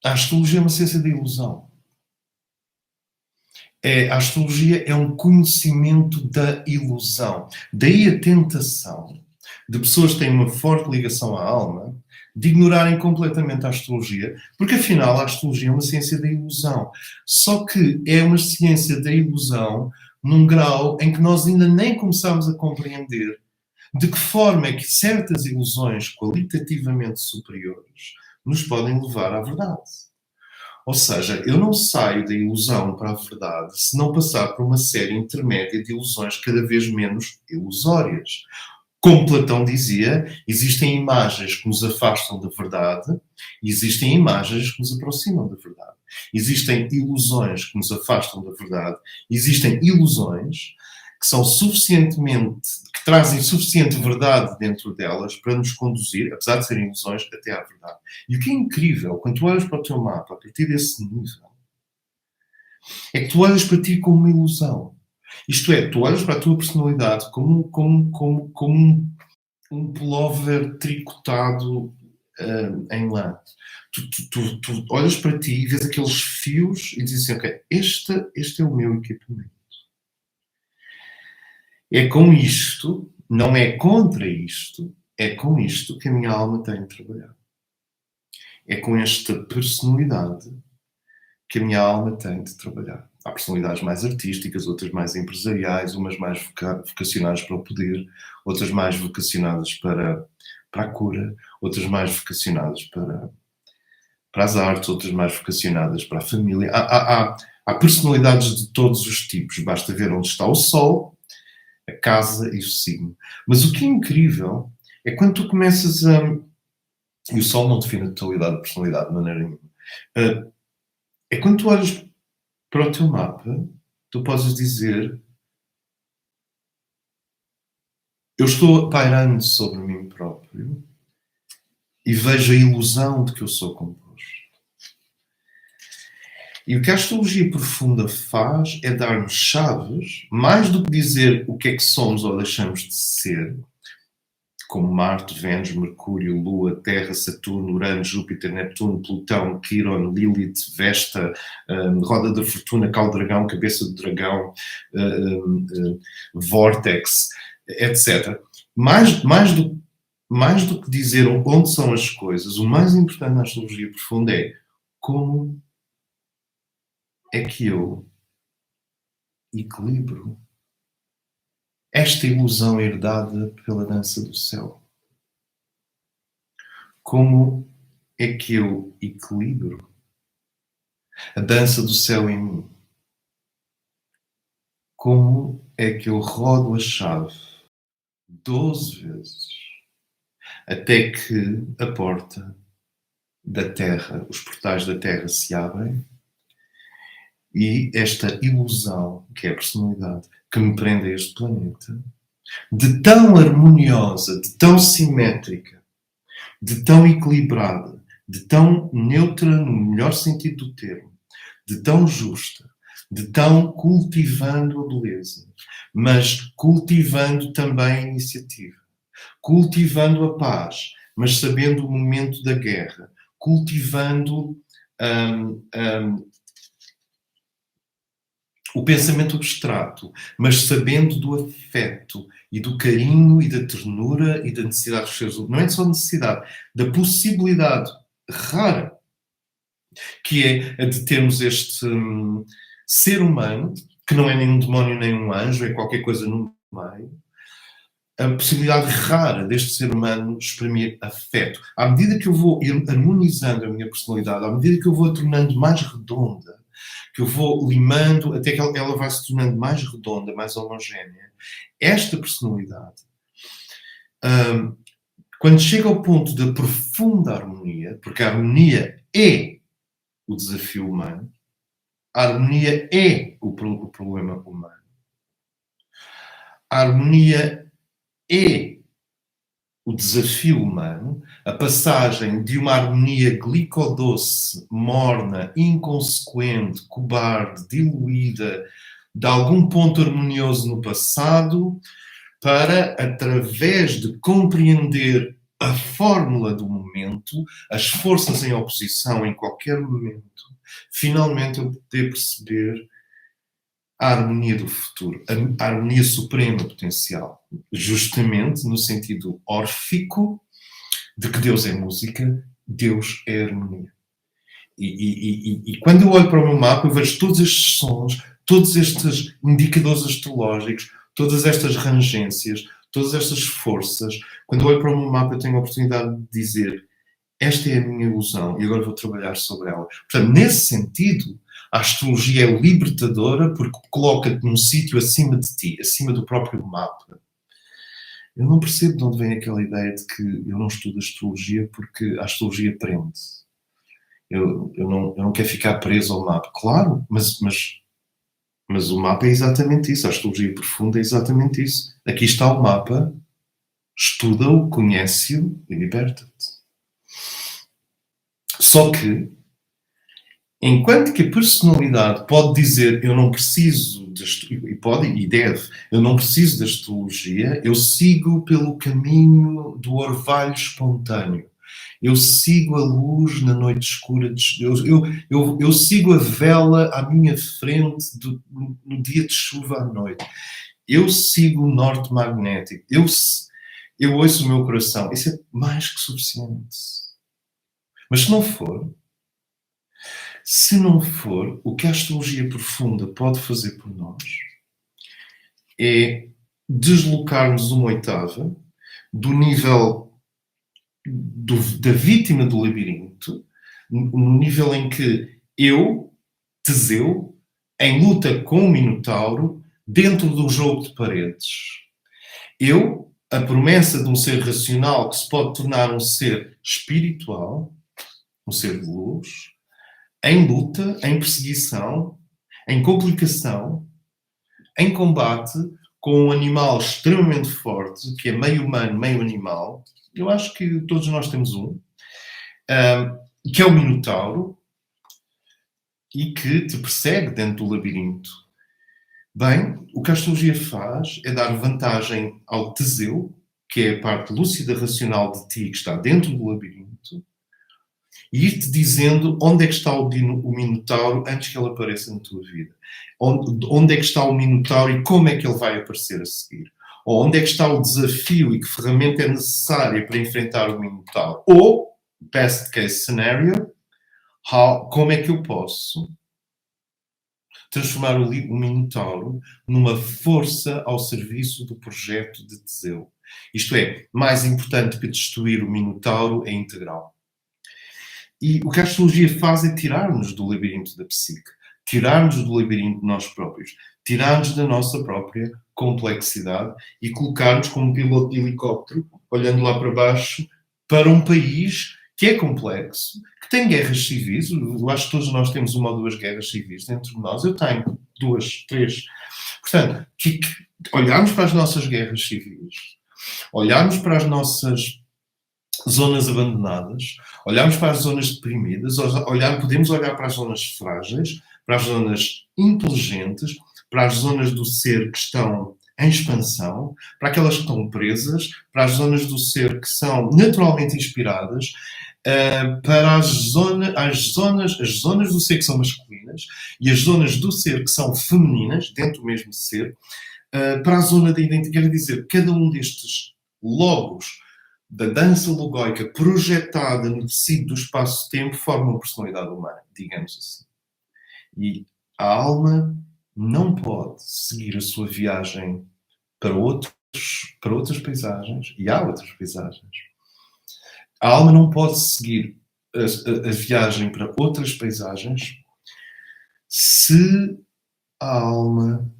A astrologia é uma ciência da ilusão. A astrologia é um conhecimento da ilusão. Daí a tentação de pessoas que têm uma forte ligação à alma de ignorarem completamente a astrologia, porque afinal a astrologia é uma ciência da ilusão. Só que é uma ciência da ilusão num grau em que nós ainda nem começamos a compreender de que forma é que certas ilusões qualitativamente superiores nos podem levar à verdade. Ou seja, eu não saio da ilusão para a verdade se não passar por uma série intermédia de ilusões cada vez menos ilusórias. Como Platão dizia, existem imagens que nos afastam da verdade e existem imagens que nos aproximam da verdade. Existem ilusões que nos afastam da verdade, existem ilusões que são que trazem suficiente verdade dentro delas para nos conduzir, apesar de serem ilusões, até à verdade. E o que é incrível, quando tu olhas para o teu mapa a partir desse nível, é que tu olhas para ti como uma ilusão. Isto é, tu olhas para a tua personalidade como um pullover tricotado em lã. Tu olhas para ti e vês aqueles fios e dizes assim, ok, este é o meu equipamento. É com isto, não é contra isto, é com isto que a minha alma tem de trabalhar. É com esta personalidade que a minha alma tem de trabalhar. Há personalidades mais artísticas, outras mais empresariais, umas mais vocacionadas para o poder, outras mais vocacionadas para a cura, outras mais vocacionadas para para as artes, outras mais vocacionadas para a família. Há personalidades de todos os tipos. Basta ver onde está o Sol, a casa e o signo. Mas o que é incrível é quando tu começas a... E o Sol não define a totalidade da personalidade de maneira nenhuma. É quando tu olhas para o teu mapa, tu podes dizer: eu estou pairando sobre mim próprio e vejo a ilusão de que eu sou composto. E o que a astrologia profunda faz é dar-nos chaves, mais do que dizer o que é que somos ou deixamos de ser, como Marte, Vênus, Mercúrio, Lua, Terra, Saturno, Urano, Júpiter, Neptuno, Plutão, Quiron, Lilith, Vesta, Roda da Fortuna, Caldragão, Cabeça do Dragão, Vortex, etc. Mais do que dizer onde são as coisas, o mais importante na astrologia profunda é como é que eu equilibro esta ilusão herdada pela dança do céu. Como é que eu equilibro a dança do céu em mim? Como é que eu rodo a chave 12 vezes até que a porta da Terra, os portais da Terra se abrem e esta ilusão, que é a personalidade, que me prende a este planeta, de tão harmoniosa, de tão simétrica, de tão equilibrada, de tão neutra no melhor sentido do termo, de tão justa, de tão cultivando a beleza, mas cultivando também a iniciativa, cultivando a paz, mas sabendo o momento da guerra, cultivando o pensamento abstrato, mas sabendo do afeto e do carinho e da ternura e da necessidade dos seres humanos. Não é só necessidade, da possibilidade rara que é a de termos este ser humano, que não é nem um demónio nem um anjo, é qualquer coisa no meio, a possibilidade rara deste ser humano exprimir afeto. À medida que eu vou harmonizando a minha personalidade, à medida que eu vou a tornando mais redonda, que eu vou limando até que ela vai se tornando mais redonda, mais homogénea, esta personalidade, quando chega ao ponto da profunda harmonia, porque a harmonia é o desafio humano, a harmonia é o problema humano, a harmonia é o desafio humano, a passagem de uma harmonia glicodoce, morna, inconsequente, cobarde, diluída, de algum ponto harmonioso no passado, para, através de compreender a fórmula do momento, as forças em oposição em qualquer momento, finalmente eu poder perceber a harmonia do futuro, a harmonia suprema potencial, justamente no sentido órfico de que Deus é música, Deus é harmonia. E quando eu olho para o meu mapa, eu vejo todos estes sons, todos estes indicadores astrológicos, todas estas rangências, todas estas forças. Quando eu olho para o meu mapa, eu tenho a oportunidade de dizer: esta é a minha ilusão e agora vou trabalhar sobre ela. Portanto, nesse sentido, a astrologia é libertadora porque coloca-te num sítio acima de ti, acima do próprio mapa. Eu não percebo de onde vem aquela ideia de que eu não estudo astrologia porque a astrologia prende. Eu não quero ficar preso ao mapa. Claro, mas o mapa é exatamente isso. A astrologia profunda é exatamente isso. Aqui está o mapa, estuda-o, conhece-o e liberta-te. Só que, enquanto que a personalidade pode dizer eu não preciso e pode e deve, eu não preciso da astrologia, eu sigo pelo caminho do orvalho espontâneo. Eu sigo a luz na noite escura. Eu sigo a vela à minha frente no dia de chuva à noite. Eu sigo o norte magnético. Eu ouço o meu coração. Isso é mais que suficiente. Mas se não for, o que a astrologia profunda pode fazer por nós é deslocar-nos uma oitava do nível da vítima do labirinto, no nível em que eu, Teseu, em luta com o Minotauro, dentro de um jogo de paredes. Eu, a promessa de um ser racional que se pode tornar um ser espiritual, um ser de luz, em luta, em perseguição, em complicação, em combate com um animal extremamente forte, que é meio humano, meio animal. Eu acho que todos nós temos um, que é o Minotauro, e que te persegue dentro do labirinto. Bem, o que a astrologia faz é dar vantagem ao Teseu, que é a parte lúcida racional de ti que está dentro do labirinto, e ir-te dizendo onde é que está o Minotauro antes que ele apareça na tua vida. Onde é que está o Minotauro e como é que ele vai aparecer a seguir. Ou onde é que está o desafio e que ferramenta é necessária para enfrentar o Minotauro. Ou, best case scenario, como é que eu posso transformar o Minotauro numa força ao serviço do projeto de Teseu. Isto é, mais importante que destruir o Minotauro é integral. E o que a astrologia faz é tirar-nos do labirinto da psique, tirar-nos do labirinto de nós próprios, tirar-nos da nossa própria complexidade e colocar-nos como um piloto de helicóptero, olhando lá para baixo, para um país que é complexo, que tem guerras civis. Eu acho que todos nós temos uma ou duas guerras civis dentro de nós. Eu tenho 2, 3. Portanto, olharmos para as nossas guerras civis, olharmos para as nossas zonas abandonadas, olharmos para as zonas deprimidas, podemos olhar para as zonas frágeis, para as zonas inteligentes, para as zonas do ser que estão em expansão, para aquelas que estão presas, para as zonas do ser que são naturalmente inspiradas, para as zonas do ser que são masculinas e as zonas do ser que são femininas, dentro do mesmo ser, para a zona da identidade. Quer dizer, cada um destes logos da dança logóica projetada no tecido do espaço-tempo forma uma personalidade humana, digamos assim. E a alma não pode seguir a sua viagem para outras paisagens, e há outras paisagens. A alma não pode seguir a viagem para outras paisagens se a alma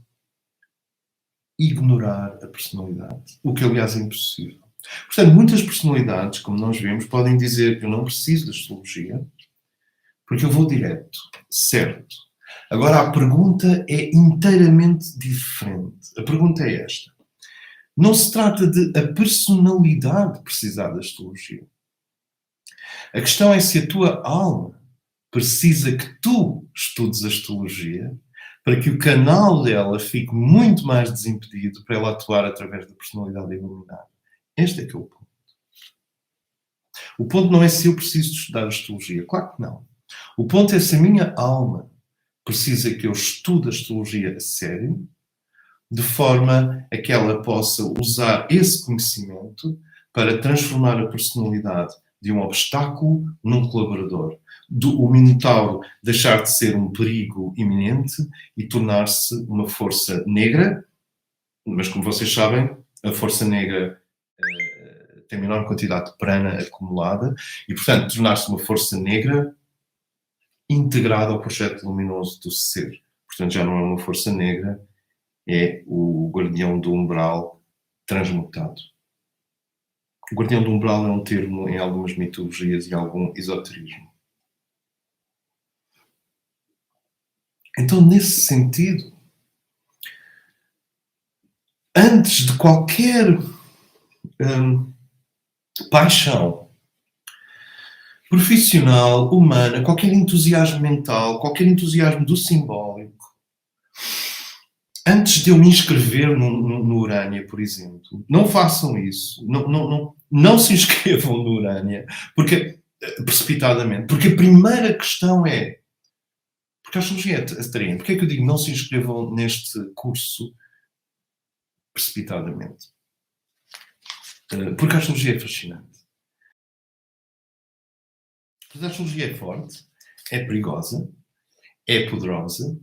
ignorar a personalidade, o que aliás é impossível. Portanto, muitas personalidades, como nós vemos, podem dizer: eu não preciso da astrologia porque eu vou direto. Certo. Agora a pergunta é inteiramente diferente. A pergunta é esta. Não se trata de a personalidade precisar da astrologia. A questão é se a tua alma precisa que tu estudes a astrologia para que o canal dela fique muito mais desimpedido para ela atuar através da personalidade iluminada. Este é que é o ponto. O ponto não é se eu preciso de estudar astrologia. Claro que não. O ponto é se a minha alma precisa que eu estude a astrologia a sério, de forma a que ela possa usar esse conhecimento para transformar a personalidade de um obstáculo num colaborador. O Minotauro deixar de ser um perigo iminente e tornar-se uma força negra, mas como vocês sabem, a força negra tem menor quantidade de prana acumulada e, portanto, tornar-se uma força negra integrada ao projeto luminoso do ser. Portanto, já não é uma força negra, é o guardião do umbral transmutado. O guardião do umbral é um termo em algumas mitologias e algum esoterismo. Então, nesse sentido, antes de qualquer paixão profissional, humana, qualquer entusiasmo mental, qualquer entusiasmo do simbólico, antes de eu me inscrever no Urânia, por exemplo, não façam isso. Não se inscrevam no Urânia precipitadamente. Porque a primeira questão é... Porque a astrologia é atraente. Porquê é que eu digo não se inscrevam neste curso precipitadamente? Porque a astrologia é fascinante. Porque a astrologia é forte, é perigosa, é poderosa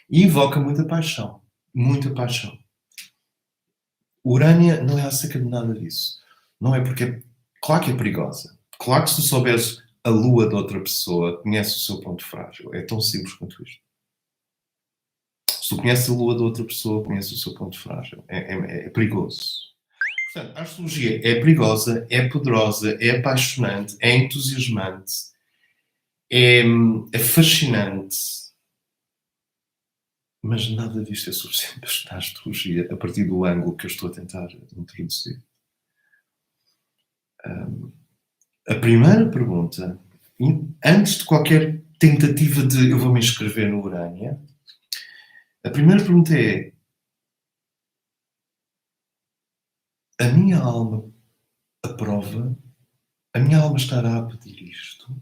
e invoca muita paixão. Muita paixão. Urânia não é acerca de nada disso. Não é porque... Claro que é perigosa. Claro que se tu souberes a lua de outra pessoa, conhece o seu ponto frágil. É tão simples quanto isto. Se tu conheces a lua de outra pessoa, conhece o seu ponto frágil. É perigoso. Portanto, a astrologia é perigosa, é poderosa, é apaixonante, é entusiasmante, é fascinante, mas nada disto é suficiente para estudar a astrologia a partir do ângulo que eu estou a tentar introduzir. A primeira pergunta, antes de qualquer tentativa de eu vou me inscrever no Urânia, a primeira pergunta é: a minha alma aprova? A minha alma estará a pedir isto?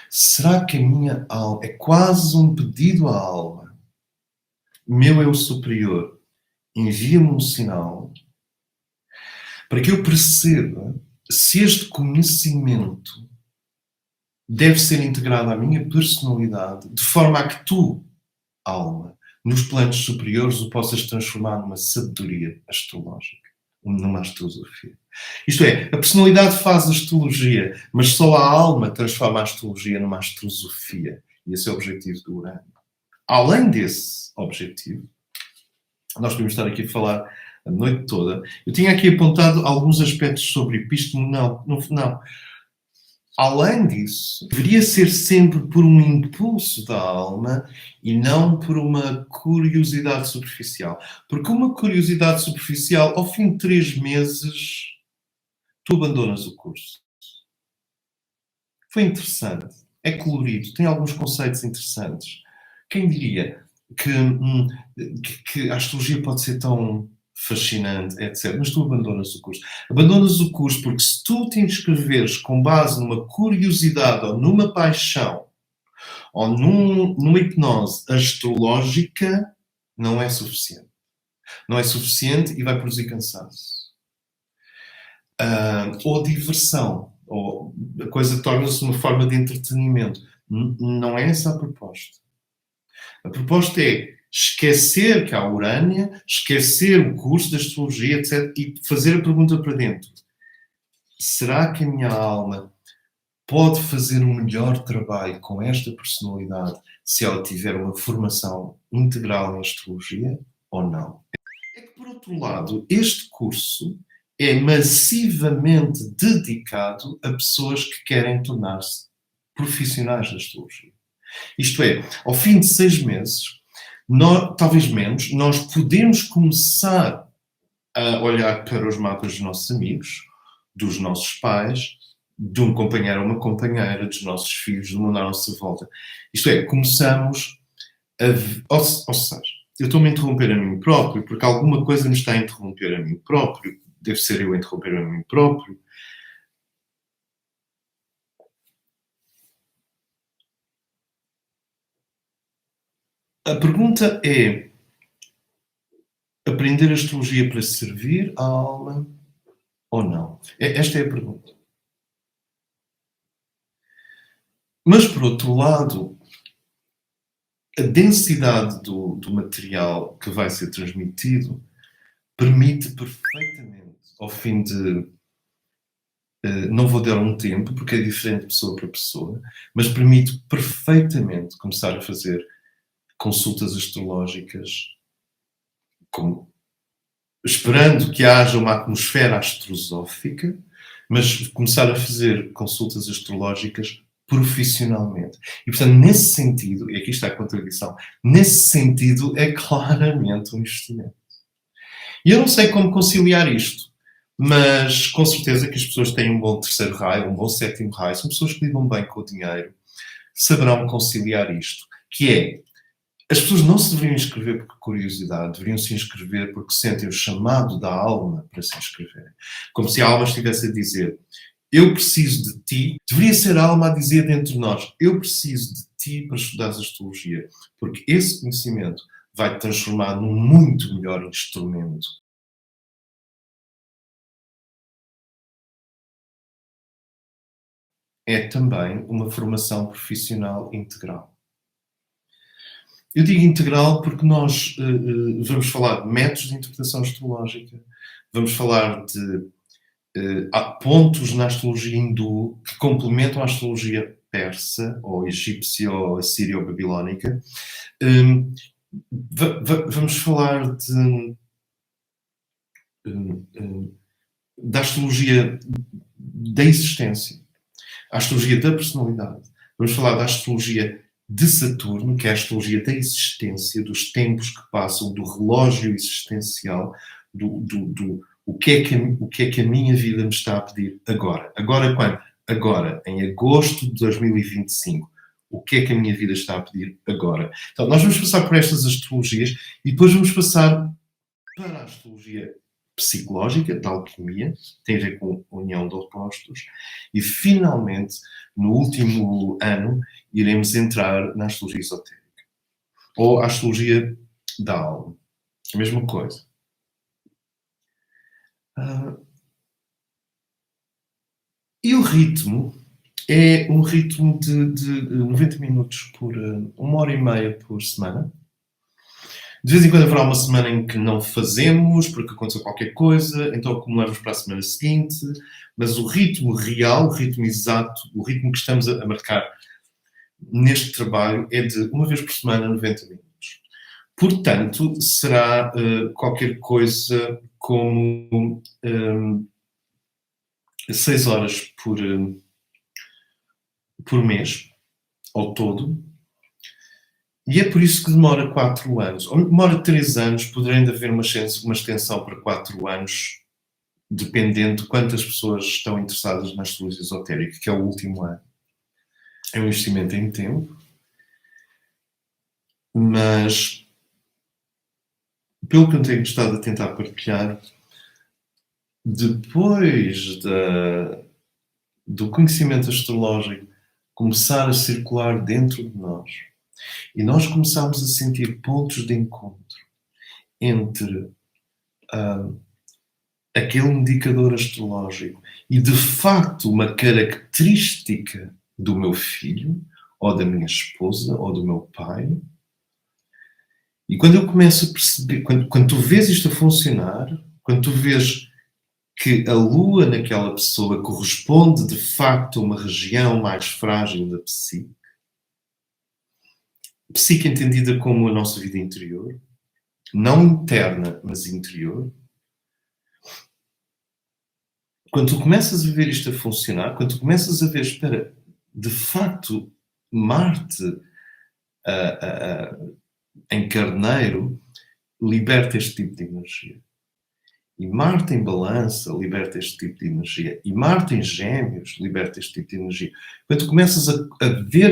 Será que a minha alma é quase um pedido à alma? Meu eu superior envia-me um sinal para que eu perceba se este conhecimento deve ser integrado à minha personalidade de forma a que tu, alma, nos planos superiores o possas transformar numa sabedoria astrológica, numa astrosofia. Isto é, a personalidade faz a astrologia, mas só a alma transforma a astrologia numa astrosofia. E esse é o objetivo do Urânio. Além desse objetivo, nós podemos estar aqui a falar a noite toda. Eu tinha aqui apontado alguns aspectos sobre epístemo. Não. Além disso, deveria ser sempre por um impulso da alma e não por uma curiosidade superficial. Porque uma curiosidade superficial, ao fim de 3 meses, tu abandonas o curso. Foi interessante, é colorido, tem alguns conceitos interessantes. Quem diria que a astrologia pode ser tão fascinante, etc. Mas tu abandonas o curso. Abandonas o curso porque se tu te inscreveres com base numa curiosidade ou numa paixão ou numa hipnose astrológica, não é suficiente. Não é suficiente e vai produzir cansaço. Ou diversão. Ou a coisa torna-se uma forma de entretenimento. Não é essa a proposta. A proposta é esquecer que há Urânia, esquecer o curso de astrologia, etc. E fazer a pergunta para dentro. Será que a minha alma pode fazer um melhor trabalho com esta personalidade se ela tiver uma formação integral em astrologia ou não? É que, por outro lado, este curso é massivamente dedicado a pessoas que querem tornar-se profissionais da astrologia. Isto é, ao fim de 6 meses, talvez menos, nós podemos começar a olhar para os mapas dos nossos amigos, dos nossos pais, de um companheiro ou uma companheira, dos nossos filhos, do mundo à nossa volta. Isto é, começamos a... Ou seja, eu estou-me a interromper a mim próprio, porque alguma coisa me está a interromper a mim próprio. Deve ser eu a interromper a mim próprio. A pergunta é: aprender astrologia para servir a alma ou não? Esta é a pergunta. Mas, por outro lado, a densidade do material que vai ser transmitido permite perfeitamente, ao fim de... não vou dar um tempo, porque é diferente de pessoa para pessoa, mas permite perfeitamente começar a fazer consultas astrológicas esperando que haja uma atmosfera astrosófica, mas começar a fazer consultas astrológicas profissionalmente. E, portanto, nesse sentido, e aqui está a contradição, nesse sentido é claramente um investimento. E eu não sei como conciliar isto, mas com certeza que as pessoas que têm um bom terceiro raio, um bom sétimo raio, são pessoas que lidam bem com o dinheiro, saberão conciliar isto, que é: as pessoas não se deveriam inscrever por curiosidade, deveriam se inscrever porque sentem o chamado da alma para se inscreverem. Como se a alma estivesse a dizer: eu preciso de ti. Deveria ser a alma a dizer dentro de nós: eu preciso de ti para estudar a astrologia, porque esse conhecimento vai te transformar num muito melhor instrumento. É também uma formação profissional integral. Eu digo integral porque nós vamos falar de métodos de interpretação astrológica, vamos falar de Há pontos na astrologia hindu que complementam a astrologia persa, ou egípcia, ou assíria, ou babilónica. Hum, vamos falar da astrologia da existência, a astrologia da personalidade. Vamos falar da astrologia de Saturno, que é a astrologia da existência, dos tempos que passam, do relógio existencial, o que é que a minha vida me está a pedir agora. Agora quando? Agora, em agosto de 2025. O que é que a minha vida está a pedir agora? Então, nós vamos passar por estas astrologias e depois vamos passar para a astrologia psicológica, da alquimia, tem a ver com união de opostos, e finalmente, no último ano, iremos entrar na astrologia esotérica, ou a astrologia da alma. A mesma coisa. E o ritmo é um ritmo de 90 minutos por 1 hora e meia por semana. De vez em quando haverá uma semana em que não fazemos, porque aconteceu qualquer coisa, então acumulamos para a semana seguinte, mas o ritmo real, o ritmo exato, o ritmo que estamos a marcar neste trabalho é de 1 vez por semana, 90 minutos. Portanto, será qualquer coisa como 6 horas por mês, ao todo. E é por isso que demora 4 anos. Ou demora 3 anos, poderá ainda haver uma extensão para 4 anos, dependendo de quantas pessoas estão interessadas na astrologia esotérica, que é o último ano. É um investimento em tempo, mas pelo que eu tenho estado a tentar partilhar, depois do conhecimento astrológico começar a circular dentro de nós, e nós começarmos a sentir pontos de encontro entre aquele indicador astrológico e, de facto, uma característica do meu filho, ou da minha esposa, ou do meu pai. E quando eu começo a perceber, quando tu vês isto a funcionar, quando tu vês que a lua naquela pessoa corresponde, de facto, a uma região mais frágil da psique, psique entendida como a nossa vida interior, não interna, mas interior. Quando tu começas a ver isto a funcionar, quando tu começas a ver, espera, de facto, Marte em Carneiro liberta este tipo de energia. E Marte em Balança liberta este tipo de energia. E Marte em Gêmeos liberta este tipo de energia. Quando tu começas a ver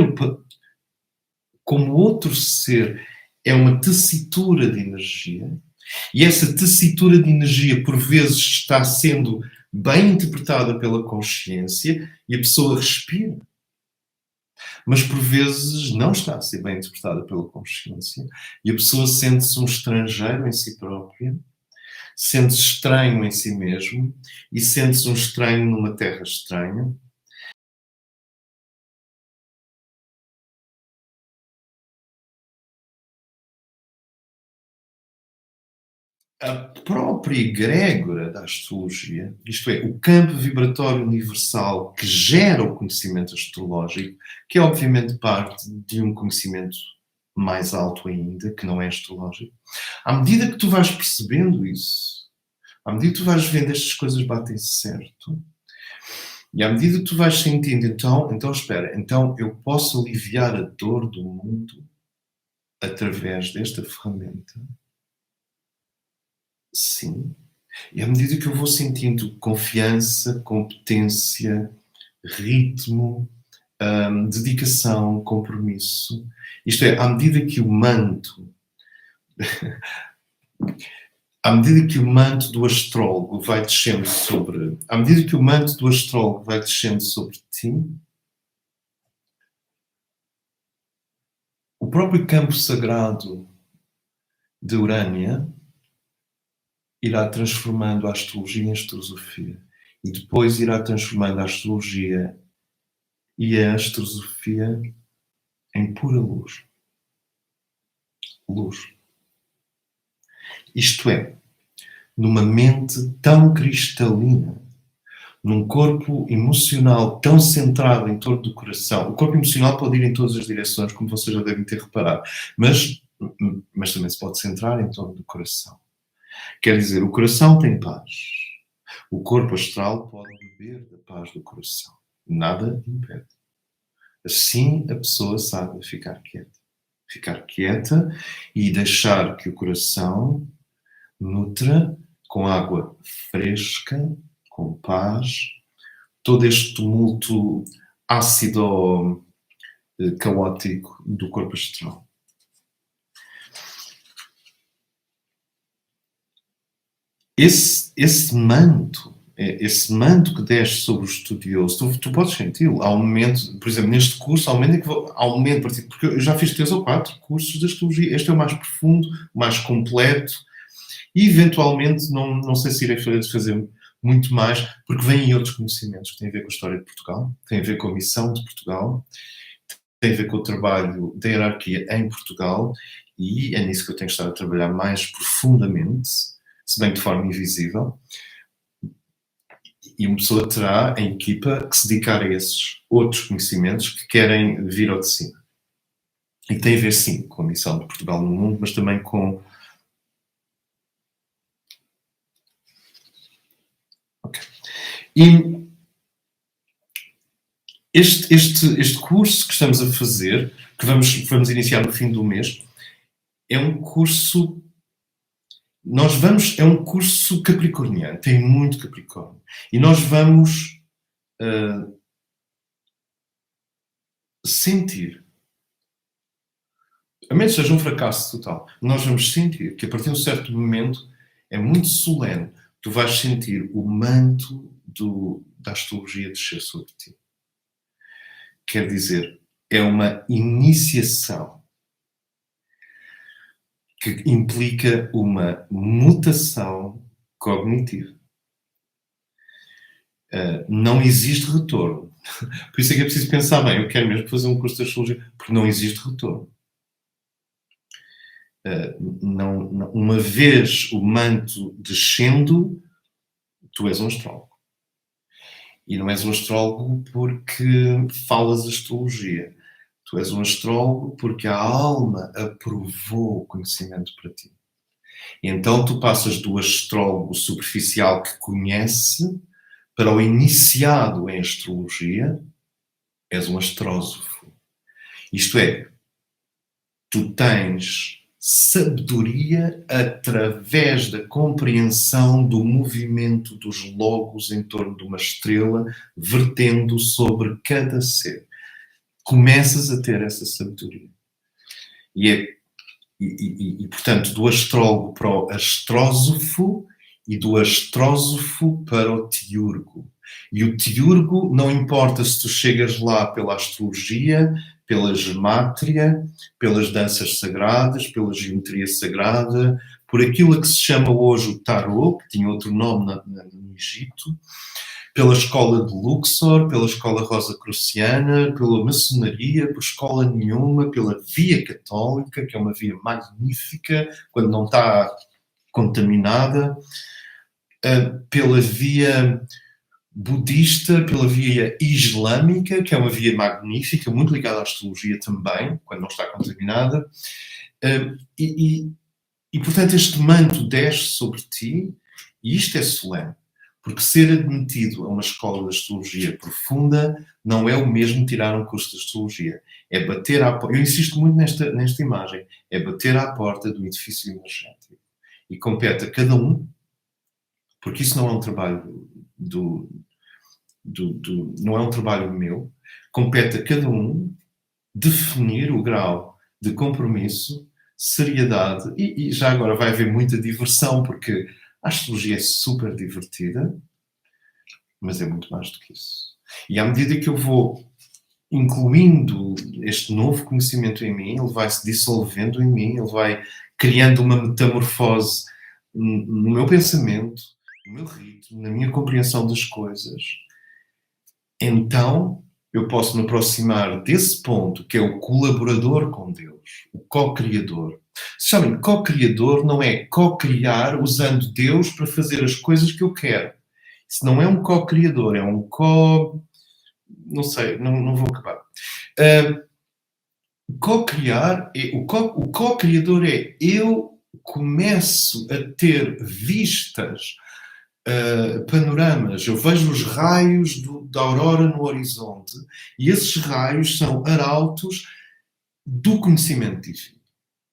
como outro ser é uma tessitura de energia, e essa tessitura de energia, por vezes, está sendo bem interpretada pela consciência e a pessoa respira. Mas, por vezes, não está a ser bem interpretada pela consciência e a pessoa sente-se um estrangeiro em si própria, sente-se estranho em si mesmo e sente-se um estranho numa terra estranha. A própria egrégora da astrologia, isto é, o campo vibratório universal que gera o conhecimento astrológico, que é obviamente parte de um conhecimento mais alto ainda, que não é astrológico, à medida que tu vais percebendo isso, à medida que tu vais vendo estas coisas batem certo, e à medida que tu vais sentindo, então espera, então eu posso aliviar a dor do mundo através desta ferramenta? Sim. E à medida que eu vou sentindo confiança, competência, ritmo, dedicação, compromisso, isto é, à medida que o manto do astrólogo vai descendo à medida que o manto do astrólogo vai descendo sobre ti, o próprio campo sagrado de Urânia irá transformando a astrologia em astrosofia. E depois irá transformando a astrologia e a astrosofia em pura luz. Luz. Isto é, numa mente tão cristalina, num corpo emocional tão centrado em torno do coração. O corpo emocional pode ir em todas as direções, como vocês já devem ter reparado, mas também se pode centrar em torno do coração. Quer dizer, o coração tem paz. O corpo astral pode beber da paz do coração. Nada impede. Assim a pessoa sabe ficar quieta. Ficar quieta e deixar que o coração nutra com água fresca, com paz, todo este tumulto ácido caótico do corpo astral. Esse manto que desce sobre o estudioso, tu podes senti-lo. Há um momento, por exemplo, neste curso, há um momento, porque eu já fiz 3 ou 4 cursos de astrologia. Este é o mais profundo, o mais completo, e eventualmente, não sei se irei fazer muito mais, porque vêm outros conhecimentos que têm a ver com a história de Portugal, têm a ver com a missão de Portugal, têm a ver com o trabalho da hierarquia em Portugal, e é nisso que eu tenho estado a trabalhar mais profundamente, se bem de forma invisível. E uma pessoa terá em equipa que se dedicar a esses outros conhecimentos que querem vir ao de cima. E tem a ver, sim, com a missão de Portugal no mundo, mas também com... Okay. E este curso que estamos a fazer, que vamos iniciar no fim do mês, é um curso... é um curso capricorniano, tem muito Capricórnio. E nós vamos sentir, a menos que seja um fracasso total, nós vamos sentir que a partir de um certo momento é muito solene. Tu vais sentir o manto da astrologia descer sobre ti. Quer dizer, é uma iniciação que implica uma mutação cognitiva. Não existe retorno. Por isso é que é preciso pensar bem. Eu quero mesmo fazer um curso de astrologia, porque não existe retorno. Uma vez o manto descendo, tu és um astrólogo. E não és um astrólogo porque falas astrologia. Tu és um astrólogo porque a alma aprovou o conhecimento para ti. E então tu passas do astrólogo superficial que conhece para o iniciado em astrologia, és um astrósofo. Isto é, tu tens sabedoria através da compreensão do movimento dos logos em torno de uma estrela, vertendo sobre cada ser. Começas a ter essa sabedoria. E portanto, do astrólogo para o astrósofo e do astrósofo para o teurgo. E o teurgo, não importa se tu chegas lá pela astrologia, pela gemátria, pelas danças sagradas, pela geometria sagrada, por aquilo a que se chama hoje o tarot, que tinha outro nome no Egito, pela escola de Luxor, pela escola rosacruciana, pela maçonaria, por escola nenhuma, pela via católica, que é uma via magnífica, quando não está contaminada, pela via budista, pela via islâmica, que é uma via magnífica, muito ligada à astrologia também, quando não está contaminada. Portanto, este manto desce sobre ti, e isto é solene. Porque ser admitido a uma escola de astrologia profunda não é o mesmo tirar um curso de astrologia. É bater à porta. Eu insisto muito nesta imagem. É bater à porta do edifício energético. E compete a cada um, porque isso não é um trabalho não é um trabalho meu, compete a cada um definir o grau de compromisso, seriedade, e já agora vai haver muita diversão, porque a astrologia é super divertida, mas é muito mais do que isso. E à medida que eu vou incluindo este novo conhecimento em mim, ele vai se dissolvendo em mim, ele vai criando uma metamorfose no meu pensamento, no meu ritmo, na minha compreensão das coisas. Então, eu posso me aproximar desse ponto, que é o colaborador com Deus, o co-criador. Se chamem co-criador, não é co-criar usando Deus para fazer as coisas que eu quero. Isso não é um co-criador, é um co... Não sei, não vou acabar. Uh, Co-criar, o co-criador é eu começo a ter vistas, panoramas, eu vejo os raios da aurora no horizonte e esses raios são arautos do conhecimento divino.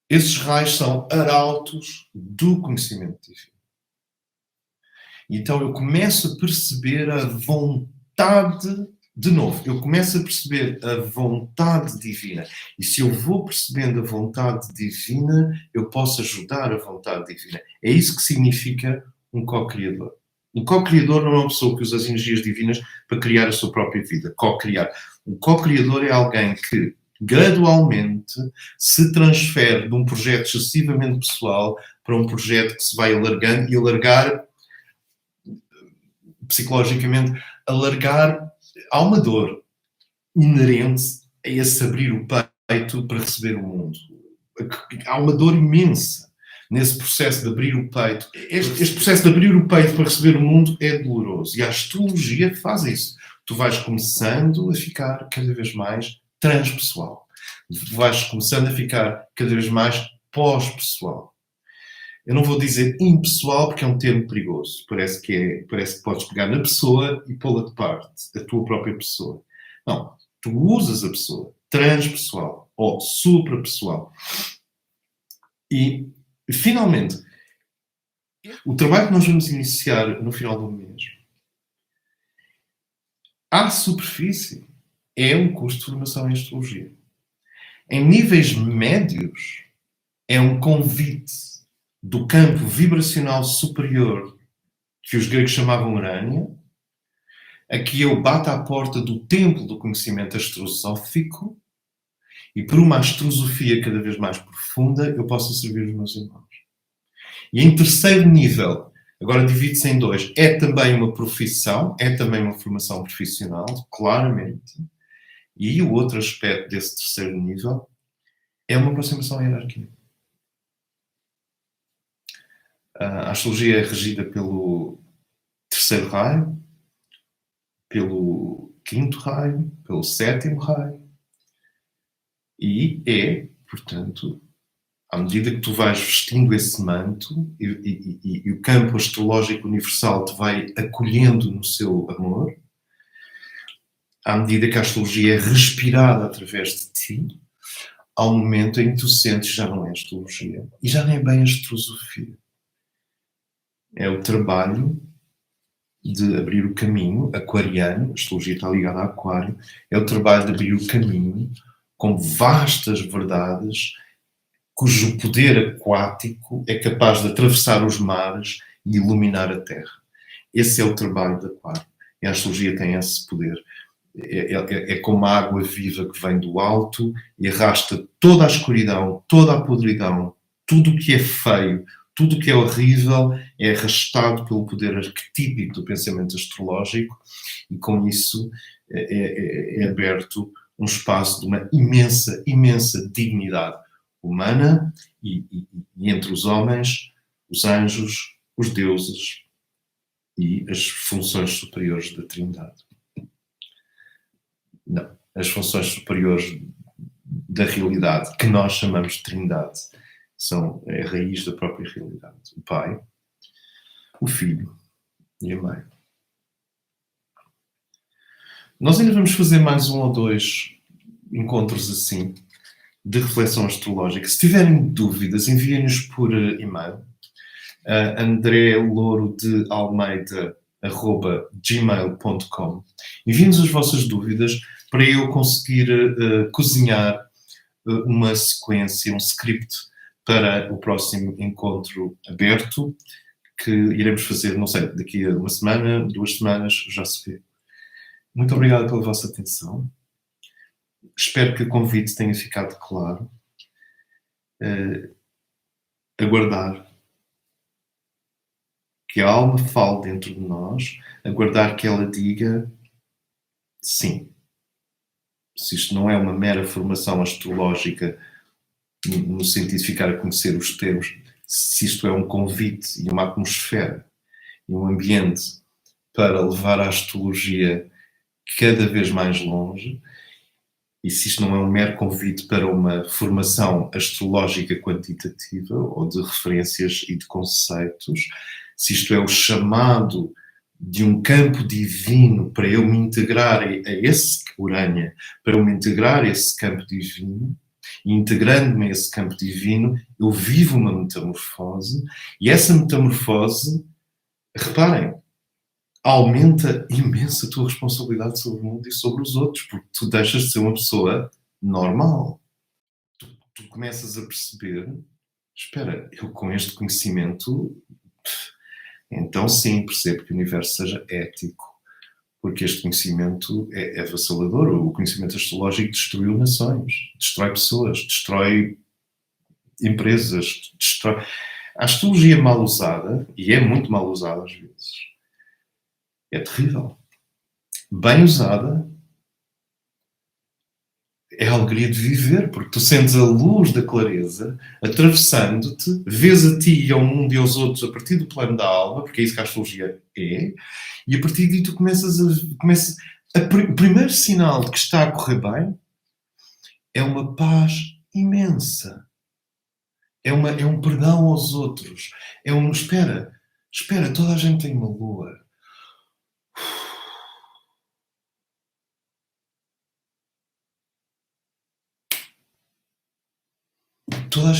Esses raios são arautos do conhecimento divino. Então eu começo a perceber a vontade, de novo, eu começo a perceber a vontade divina. E se eu vou percebendo a vontade divina, eu posso ajudar a vontade divina. É isso que significa um co-criador. Um co-criador não é uma pessoa que usa as energias divinas para criar a sua própria vida. Co-criar. Um co-criador é alguém que gradualmente se transfere de um projeto excessivamente pessoal para um projeto que se vai alargando e alargar psicologicamente, alargar. Há uma dor inerente a esse abrir o peito para receber o mundo. Há uma dor imensa nesse processo de abrir o peito. Este processo de abrir o peito para receber o mundo é doloroso. E a astrologia faz isso. Tu vais começando a ficar cada vez mais transpessoal. Tu vais começando a ficar cada vez mais pós-pessoal. Eu não vou dizer impessoal porque é um termo perigoso. Parece que podes pegar na pessoa e pô-la de parte, a tua própria pessoa. Não, tu usas a pessoa transpessoal ou suprapessoal. E, finalmente, o trabalho que nós vamos iniciar no final do mês, à superfície, é um curso de formação em astrologia. Em níveis médios, é um convite do campo vibracional superior que os gregos chamavam Urânia, a que eu bato à porta do templo do conhecimento astrosófico e por uma astrosofia cada vez mais profunda eu posso servir os meus irmãos. E em terceiro nível, agora divide-se em dois, é também uma profissão, é também uma formação profissional, claramente, e aí o outro aspecto desse terceiro nível é uma aproximação à hierarquia. A astrologia é regida pelo terceiro raio, pelo quinto raio, pelo sétimo raio, e é, portanto, à medida que tu vais vestindo esse manto e o campo astrológico universal te vai acolhendo no seu amor, à medida que a astrologia é respirada através de ti, há um momento em que tu sentes que já não é astrologia e já nem é bem astrosofia. É o trabalho de abrir o caminho, aquariano, a astrologia está ligada a aquário, é o trabalho de abrir o caminho com vastas verdades cujo poder aquático é capaz de atravessar os mares e iluminar a Terra. Esse é o trabalho de aquário. E a astrologia tem esse poder. É como a água viva que vem do alto e arrasta toda a escuridão, toda a podridão, tudo o que é feio, tudo o que é horrível é arrastado pelo poder arquetípico do pensamento astrológico e com isso é aberto um espaço de uma imensa, imensa dignidade humana e entre os homens, os anjos, os deuses e as funções superiores da Trindade. Não, as funções superiores da realidade, que nós chamamos de Trindade, são a raiz da própria realidade. O Pai, o Filho e a Mãe. Nós ainda vamos fazer mais um ou dois encontros assim, de reflexão astrológica. Se tiverem dúvidas, enviem-nos por e-mail. andrelourodealmeida@gmail.com. Enviem-nos as vossas dúvidas para eu conseguir cozinhar uma sequência, um script para o próximo encontro aberto que iremos fazer, não sei, daqui a uma semana, 2 semanas, já se vê. Muito obrigado pela vossa atenção. Espero que o convite tenha ficado claro. Aguardar que a alma fale dentro de nós, aguardar que ela diga sim. Se isto não é uma mera formação astrológica no sentido de ficar a conhecer os termos, se isto é um convite e uma atmosfera e um ambiente para levar a astrologia cada vez mais longe, e se isto não é um mero convite para uma formação astrológica quantitativa ou de referências e de conceitos, se isto é o chamado de um campo divino para eu me integrar a esse Urânia, para eu me integrar a esse campo divino, e integrando-me a esse campo divino, eu vivo uma metamorfose, e essa metamorfose, reparem, aumenta imenso a tua responsabilidade sobre o mundo e sobre os outros, porque tu deixas de ser uma pessoa normal. Tu começas a perceber, espera, eu com este conhecimento, então sim, percebo que o universo seja ético, porque este conhecimento é avassalador. O conhecimento astrológico destruiu nações, destrói pessoas, destrói empresas, destrói... A astrologia mal usada, e é muito mal usada às vezes, é terrível. Bem usada, é a alegria de viver, porque tu sentes a luz da clareza atravessando-te, vês a ti e ao mundo e aos outros a partir do plano da alma, porque é isso que a astrologia é, e a partir daí tu começas o primeiro sinal de que está a correr bem é uma paz imensa. É um perdão aos outros. É um espera, toda a gente tem uma lua. Toda a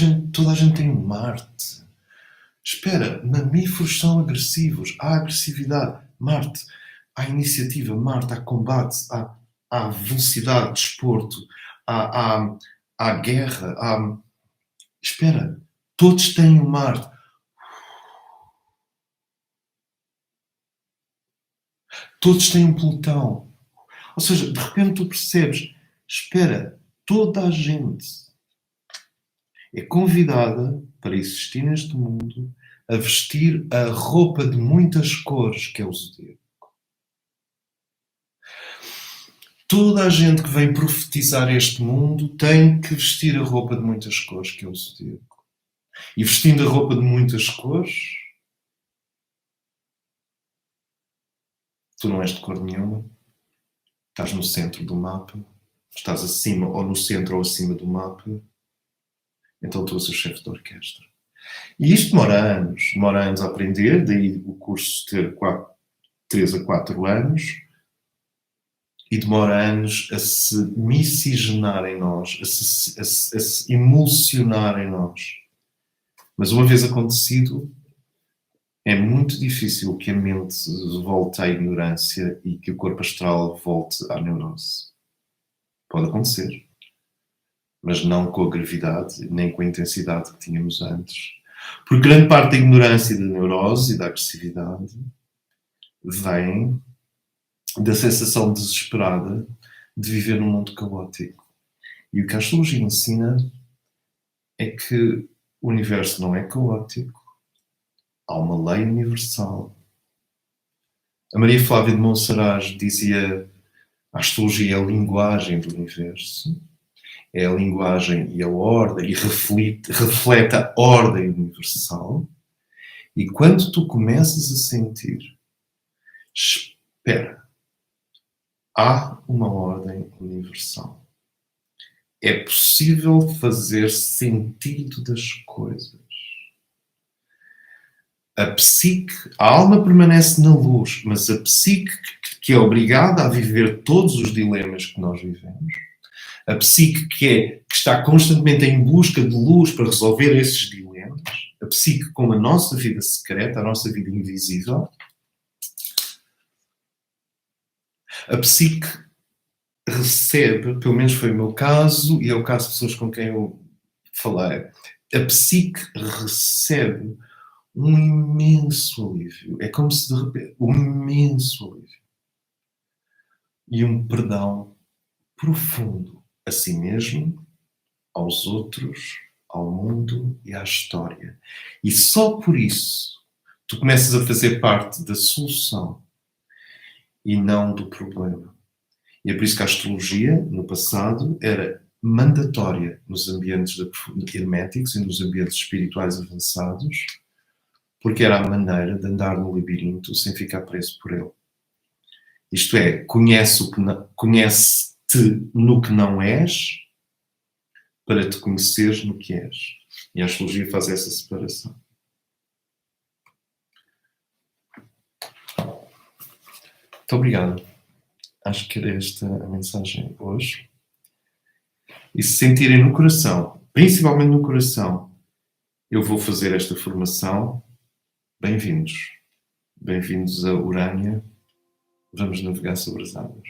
gente tem um Marte. Espera, mamíferos são agressivos. Há agressividade. Marte. Há iniciativa. Marte. Há combate. Há velocidade. Desporto. Há guerra. Espera. Todos têm um Marte. Todos têm um Plutão. Ou seja, de repente tu percebes. Espera. Toda a gente é convidada para existir neste mundo a vestir a roupa de muitas cores que é o zodíaco. Toda a gente que vem profetizar este mundo tem que vestir a roupa de muitas cores que é o zodíaco. E vestindo a roupa de muitas cores, tu não és de cor nenhuma, estás no centro do mapa, estás acima ou no centro ou acima do mapa, então tu és o chefe da orquestra. E isto demora anos a aprender, daí o curso ter 3 a 4 anos, e demora anos a se miscigenar em nós, a se emulsionar em nós. Mas uma vez acontecido, é muito difícil que a mente volte à ignorância e que o corpo astral volte à neurose. Pode acontecer, mas não com a gravidade, nem com a intensidade que tínhamos antes. Porque grande parte da ignorância e da neurose e da agressividade vem da sensação desesperada de viver num mundo caótico. E o que a astrologia ensina é que o universo não é caótico, há uma lei universal. A Maria Flávia de Monsaraz dizia: a astrologia é a linguagem do universo, é a linguagem e a ordem, e reflete a ordem universal. E quando tu começas a sentir, espera, há uma ordem universal. É possível fazer sentido das coisas. A psique, a alma permanece na luz, mas a psique que é obrigada a viver todos os dilemas que nós vivemos, a psique que está constantemente em busca de luz para resolver esses dilemas, a psique com a nossa vida secreta, a nossa vida invisível, a psique recebe, pelo menos foi o meu caso, e é o caso de pessoas com quem eu falei, a psique recebe um imenso alívio. É como se de repente, um imenso alívio. E um perdão profundo a si mesmo, aos outros, ao mundo e à história. E só por isso tu começas a fazer parte da solução e não do problema. E é por isso que a astrologia, no passado, era mandatória nos ambientes herméticos e nos ambientes espirituais avançados, porque era a maneira de andar no labirinto sem ficar preso por ele. Isto é, conhece-te no que não és, para te conheceres no que és. E a astrologia faz essa separação. Muito obrigado. Acho que era esta a mensagem hoje. E se sentirem no coração, principalmente no coração, eu vou fazer esta formação, bem-vindos. Bem-vindos a Urânia. Vamos navegar sobre as águas.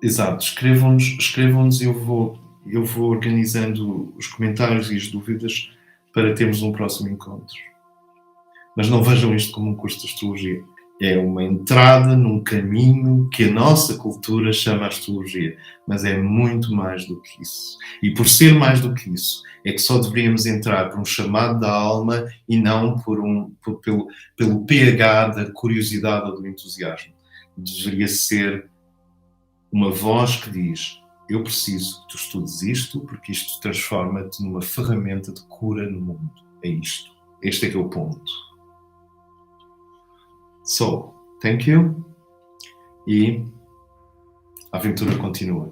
Exato, escrevam-nos e eu vou organizando os comentários e as dúvidas para termos um próximo encontro. Mas não vejam isto como um curso de astrologia. É uma entrada num caminho que a nossa cultura chama astrologia, mas é muito mais do que isso. E por ser mais do que isso, é que só deveríamos entrar por um chamado da alma e não pelo pH da curiosidade ou do entusiasmo. Deveria ser uma voz que diz: eu preciso que tu estudes isto, porque isto transforma-te numa ferramenta de cura no mundo. É isto. Este é que é o ponto. So, thank you. E a aventura continua.